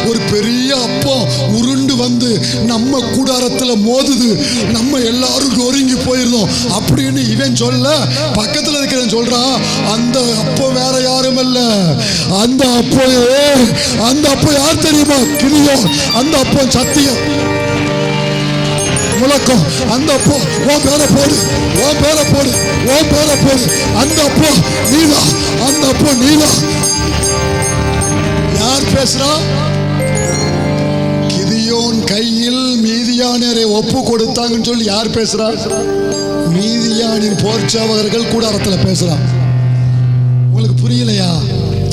ஒரு பெரிய அப்பம் உருண்டு வந்து நம்ம கூடாரத்துல மோதுது, நம்ம எல்லாரும் நொறுங்கி போயிருந்தோம் அப்படின்னு இவன் சொல்ல, பக்கத்துல இருக்கிறவன் சொல்றான், அந்த அப்போ வேற யாரும் இல்ல, அந்த அப்போ யார் தெரியுமா? கிதியோன். அந்த அப்போ சத்தியம் முழக்கம். அந்த அப்போ உன் பேரை போடு, உன் பேரை போடு, உன் பேரை போடு. அந்த அப்போ நீதான், அந்த அப்போ நீதான். யார் பேசுறா? கிதியோன் கையில் மீதியானியரை ஒப்பு கொடுத்தாங்கன்னு சொல்லி யார் பேசுறா? மீதியானின் போர்ச்சாவகர்கள் கூடாரத்துல பேசுறான். உங்களுக்கு புரியலையா?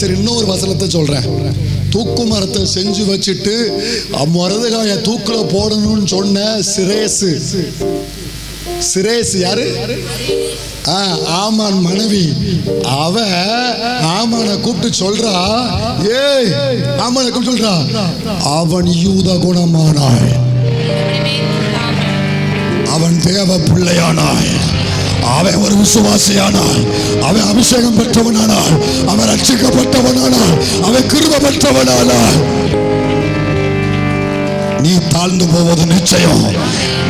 சரி, இன்னொரு வசனத்தை சொல்றேன். தூக்கு மரத்தை செஞ்சு வச்சுட்டு மரதகாய தூக்குல போடணும்னு சொன்ன சிரேசு யாரு? ஆமான் மனைவி. அவ ஆமானை கூப்பிட்டு சொல்றா, ஏய் ஆமானை கூப்பிட்டு சொல்றா, அவன் யூத குணமானாய், அவன் தேவ பிள்ளையானாய், அவன் ஒரு விசுவாசியானாய், அவன் அபிஷேகம் பெற்றவனானாய், அவன் ரட்சிக்கப்பட்டவனானாய், அவன் கிருபை பெற்றவனானாய். நீ தாழ்ந்து போவது நிச்சயம்,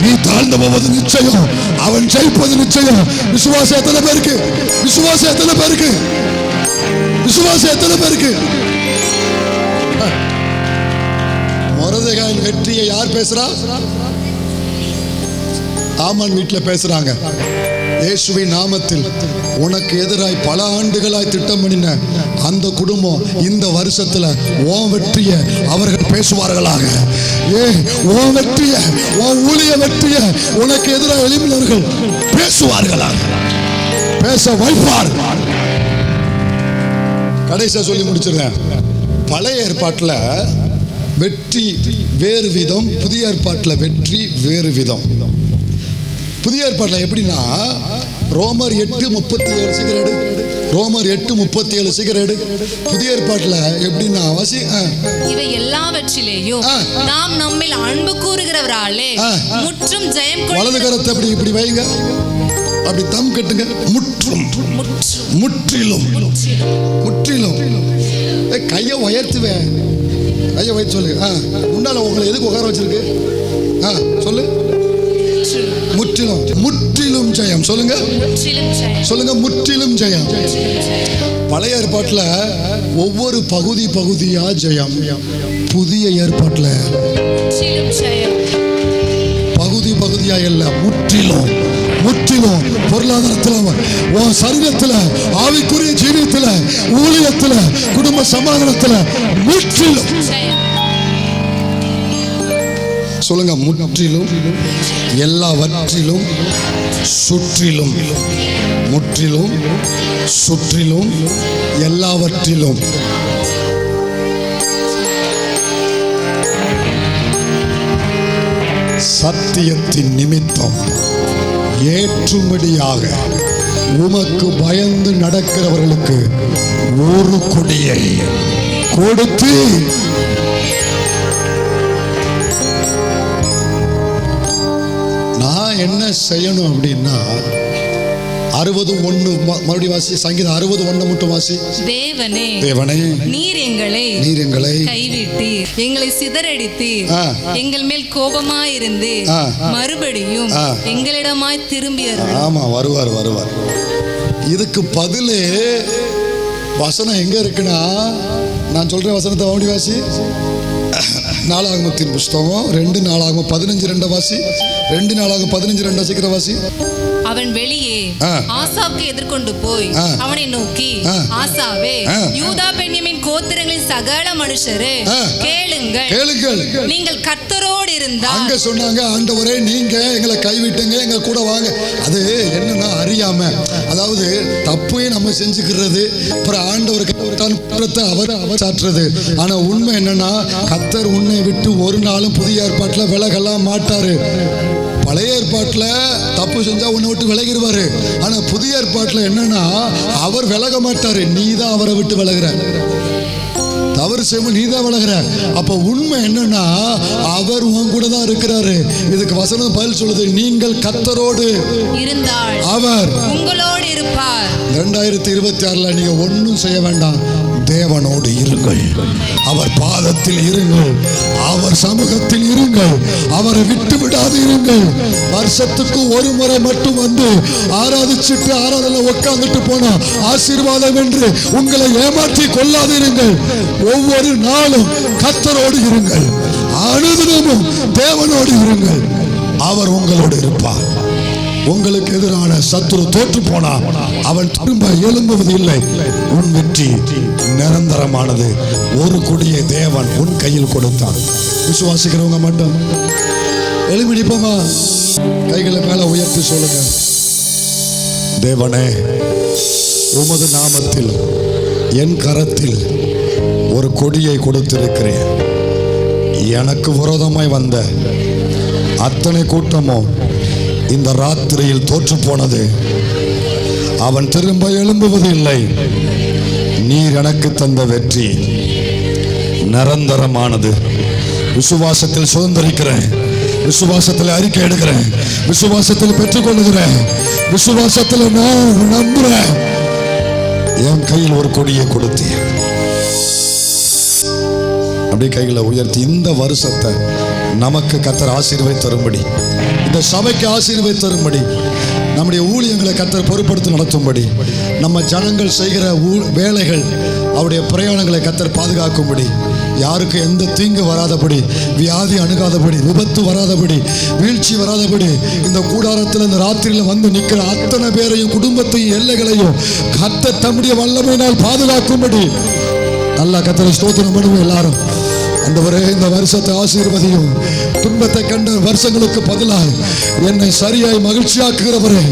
நீ தாழ்ந்து போவது நிச்சயம், அவன் ஜெயிப்பது நிச்சயம். விசுவாசம் எத்தனை பேருக்கு? விசுவாசம் எத்தனை பேருக்கு? விசுவாசம் எத்தனை பேருக்கு? மொர்தெகாயின் வெற்றியை யார் பேசுறா? ஆமான் வீட்டுல பேசுறாங்க. இயேசுவின் நாமத்தில் உனக்கு எதிராய் பல ஆண்டுகளாய் திட்டம் பண்ணின அந்த குடும்பம் இந்த வருஷத்துல உன் வெற்றிய அவர்கள் பேசுவார்களாக. உன் வெற்றிய, உன் ஊழிய வெற்றிய உனக்கு எதிராக எழுப்பினவர்கள் பேசுவார்களாக, பேச வைப்பார். கடைசியா சொல்லி முடிச்சிருக்கேன். பழைய ஏற்பாட்டில் வெற்றி வேறு விதம், புதிய ஏற்பாட்டில் வெற்றி வேறு விதம். புதிய ஏற்பாட்டில் எப்படின்னா ரோமர் 8:37 சிகரெடு, ரோமர் 8:37 சிகரெடு. புதிய ஏற்பாட்டில் எப்படின்னா வாசி, இவை எல்லாவற்றிலேயும் நாம் நம்மில் அன்பு கூறுகிறவராலே முற்றும் ஜெயம் கொள்ளுகிறோம். வலது கரத்தை அப்படி இப்படி வைங்க, அப்படி தம் கட்டுங்க. முற்றும், முற்றிலும், முற்றிலும். கையை உயர்த்துவேன், கையை உயர்த்து சொல்லு. முன்னால உங்களை எதுக்கு உட்கார வச்சிருக்கு? சொல்லு. முற்றிலும், முற்றிலும் ஜெயம். சொல்லுங்க, சொல்லுங்க, முற்றிலும் ஜெயம். பழைய ஏற்பாட்டில் ஒவ்வொரு பகுதி பகுதியா ஜெயம். புதிய ஏற்பாட்டில் பகுதி பகுதியா இல்ல, முற்றிலும், முற்றிலும். பொருளாதாரத்தில், உன் சரீரத்தில், ஆவிக்குரிய ஜீவியத்தில், ஊழியத்தில், குடும்ப சமாதானத்தில் முற்றிலும். சொல்லுங்க, முற்றிலும், எல்லாவற்றிலும், சுற்றிலும். முற்றிலும், சுற்றிலும், எல்லாவற்றிலும். சத்தியத்தின் நிமித்தம் ஏற்றும்படியாக உமக்கு பயந்து நடக்கிறவர்களுக்கு ஒரு கொடியை கொடுத்து நான் என்ன செய்யணும் அப்படின்னா 61 மறுபடியும் வாசி. சங்கீதம் 61 மட்டும் வாசி. தேவனே, தேவனே, நீர் எங்களை கைவிட்டீர், எங்களை சிதறடித்தீர், எங்கள் மேல் கோபமாயிருந்து மறுபடியும் எங்களிடமாய் திரும்பியவர். ஆமா, வருவார், வருவார். இதுக்கு பதிலே வசனம் எங்க இருக்குன்னா, நான் சொல்ற வசனத்தை மறுபடியும் வாசி. நாளாகமத்தின் புஸ்தகம் 2 நாளாகமம் 15:2 வாசி. 2 நாளாகமம் 15:2 சீக்கிரம் வாசி. அவன் வெளியே ஆசாவுக்கு எதிர்கொண்டு போய் அவனை நோக்கி, ஆசாவே, யூதா பென்யமீன் கோத்திரங்களின் சகல மனுஷரே, கேளுங்கள், நீங்கள் கர்த்தரோடு இருந்தால். அங்க சொன்னாங்க, ஆண்டவரே நீங்க எங்களை கைவிட்டீங்க, எங்க கூட வாங்க. அது என்னன்னா அறியாம, அதாவது தப்பே நம்ம செஞ்சுக்கிறது, அப்புறம் ஆண்டவருக்கு அவர் சாற்றுறது. ஆனா உண்மை என்னன்னா, கர்த்தர் உன்னை விட்டு ஒரு நாளும் புதிய ஏற்பாட்டில் விலகலாம் மாட்டாரு. பழைய ஏற்பாட்டில் தப்பு செஞ்சா உன்னை விட்டு விலகிடுவாரு. ஆனா புதிய ஏற்பாட்டில் என்னன்னா, அவர் விலக மாட்டாரு, நீ தான் அவரை விட்டு விலகுற. தவறு செய்யும் நீ தான் விலகுற. அப்ப உண்மை என்னன்னா, அவர் உன் கூட தான் இருக்கிறாரு. இதுக்கு வசனம் பதில் சொல்லுது, நீங்கள் கர்த்தரோடு இருந்தால் அவர் உங்களோடு இருப்பார். 2026 நீங்க ஒன்னும் செய்ய வேண்டாம், தேவனோடு இருங்கள், அவர் பாதத்தில் இருங்கள், அவர் சமூகத்தில் இருங்கள், அவரை விட்டு விடாது இருங்கள். வருஷத்துக்கு ஒரு முறை மட்டும் வந்து ஆராதிச்சுட்டு ஆராதனை உட்கார்ந்துட்டு போனா ஆசீர்வாதம் என்று உங்களை ஏமாற்றி கொள்ளாதிருங்கள். ஒவ்வொரு நாளும் கர்த்தரோடு இருங்கள், அனுதினமும் தேவனோடு இருங்கள், அவர் உங்களோடு இருப்பார். உங்களுக்கு எதிரான சத்துரு தோற்று போனா அவன் திரும்ப எழும்புவது இல்லை. உன் வெற்றி நிரந்தரமானது. ஒரு கொடியை தேவன் உன் கையில் கொடுத்தார். விசுவாசிக்கிறவங்க மட்டும் எழுப்பி நிற்போமா? கைகளை மேல உயர்த்தி சொல்லுங்க, தேவனே, உமது நாமத்தில் என் கரத்தில் ஒரு கொடியை கொடுத்திருக்கிறேன். எனக்கு விரோதமாய் வந்த அத்தனை கூட்டமும் இந்த ராத்திரியில் தோற்று போனது. அவன் திரும்ப எழும்புவது இல்லை. நீர் எனக்கு தந்த வெற்றி நிரந்தரமானது. விசுவாசத்தில் சுதந்திரிக்கிறேன், விசுவாசத்தில் அறிக்கை எடுக்கிறேன், விசுவாசத்தில் பெற்றுக்கொள்கிறேன், விசுவாசத்தில் நான் நம்புறேன். என் கையில் ஒரு கொடியை கொடுத்தேன். அப்படியே கைகளை உயர்த்தி இந்த வருஷத்தை நமக்கு கர்த்தர் ஆசீர்வாதம் தரும்படி, இந்த சபைக்கு ஆசீர்வாதம் தரும்படி, நம்முடைய ஊழியங்களை கர்த்தர் பொறுப்படுத்தி நடத்தும்படி, நம்ம ஜனங்கள் செய்கிற வேலைகள் அவருடைய பிரயாணங்களை கர்த்தர் பாதுகாக்கும்படி யாருக்கு எந்த தீங்கு வராதபடி, வியாதி அணுகாதபடி, விபத்து வராதபடி, வீழ்ச்சி வராதபடி இந்த கூடாரத்தில் இந்த ராத்திரியில் வந்து நிற்கிற அத்தனை பேரையும், குடும்பத்தையும், எல்லைகளையும் கர்த்தர் தம்முடைய வல்லமையினால் பாதுகாக்கும்படி நல்லா கர்த்தரை ஸ்தோத்திரம் பண்ணுவோம் எல்லாரும். ஆண்டவரே, இந்த வருஷத்தை ஆசீர்வதியும். துன்பத்தை கண்ட வருஷங்களுக்கு பதிலாக என்னை சரியாய் மகிழ்ச்சியாக்குகிறவரே,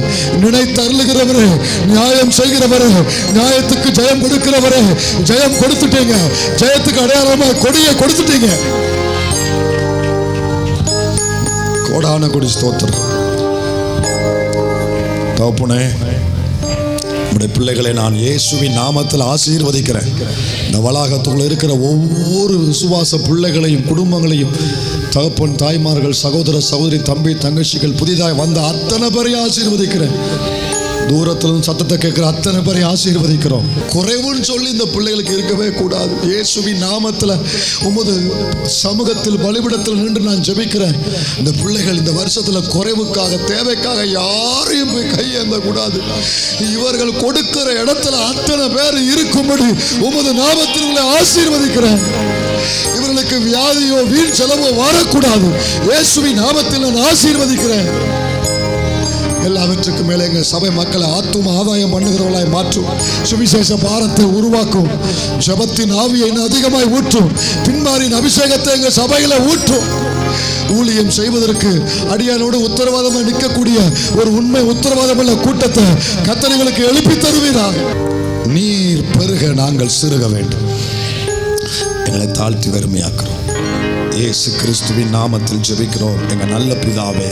நினைத்து அருளுகிறவரே, நியாயம் செய்கிறவரே, நியாயத்துக்கு ஜெயம் கொடுக்கிறவரே, ஜெயம் கொடுத்துட்டீங்க. ஜெயத்துக்கு அடையாளமா கொடியை கொடுத்துட்டீங்க. கோடான கொடி ஸ்தோத்திரம். தகப்பனே, நம்முடைய பிள்ளைகளை நான் இயேசுவின் நாமத்தில் ஆசீர்வதிக்கிறேன். இந்த வளாகத்துக்குள்ள இருக்கிற ஒவ்வொரு விசுவாச பிள்ளைகளையும், குடும்பங்களையும், தகப்பன், தாய்மார்கள், சகோதர சகோதரி, தம்பி, தங்கச்சிகள், புதிதாய் வந்த அத்தனை பேரையும் ஆசீர்வதிக்கிறேன். தூரத்திலும் சத்தத்தை கேட்கிற அத்தனை பேரை ஆசீர்வதிக்கிறோம். குறைவுன்னு சொல்லி இந்த பிள்ளைகளுக்கு இருக்கவே கூடாது. இயேசுவின் நாமத்தில் உமது சமூகத்தில் பலிபீடத்தில் நின்று நான் ஜெபிக்கிறேன். இந்த பிள்ளைகள் இந்த வருஷத்தில் குறைவுக்காக, தேவைக்காக யாரையும் போய் கையேந்த கூடாது. இவர்கள் கொடுக்கிற இடத்துல அத்தனை பேர் இருக்கும்படி உமது நாமத்தில் ஆசீர்வதிக்கிறேன். இவர்களுக்கு வியாதியோ வீண் செலவோ வரக்கூடாது. இயேசுவின் நாமத்தில் நான் ஆசீர்வதிக்கிறேன். எல்லாவற்றுக்கும் மேலே எங்கள் சபை மக்களை ஆத்தும ஆதாயம் பண்ணுகிறவர்களாய் மாற்றும். சுவிசேஷ பாரத்தை உருவாக்கும். ஜெபத்தின் ஆவியை அதிகமாய் ஊற்றும். பின்மாரின் அபிஷேகத்தை எங்கள் சபையில ஊற்றும். ஊழியம் செய்வதற்கு அடியானோடு உத்தரவாதமாக நிற்கக்கூடிய ஒரு உண்மை உத்தரவாதமுள்ள கூட்டத்தை கர்த்தர்களுக்கு எழுப்பி தருவீராக. நீர் பெருக, நாங்கள் சிறுக வேண்டும். எங்களை தாழ்த்தி வெறுமையாக்குறோம். இயேசு கிறிஸ்துவின் நாமத்தில் ஜெபிக்கிறோம் எங்கள் நல்ல பிதாவே.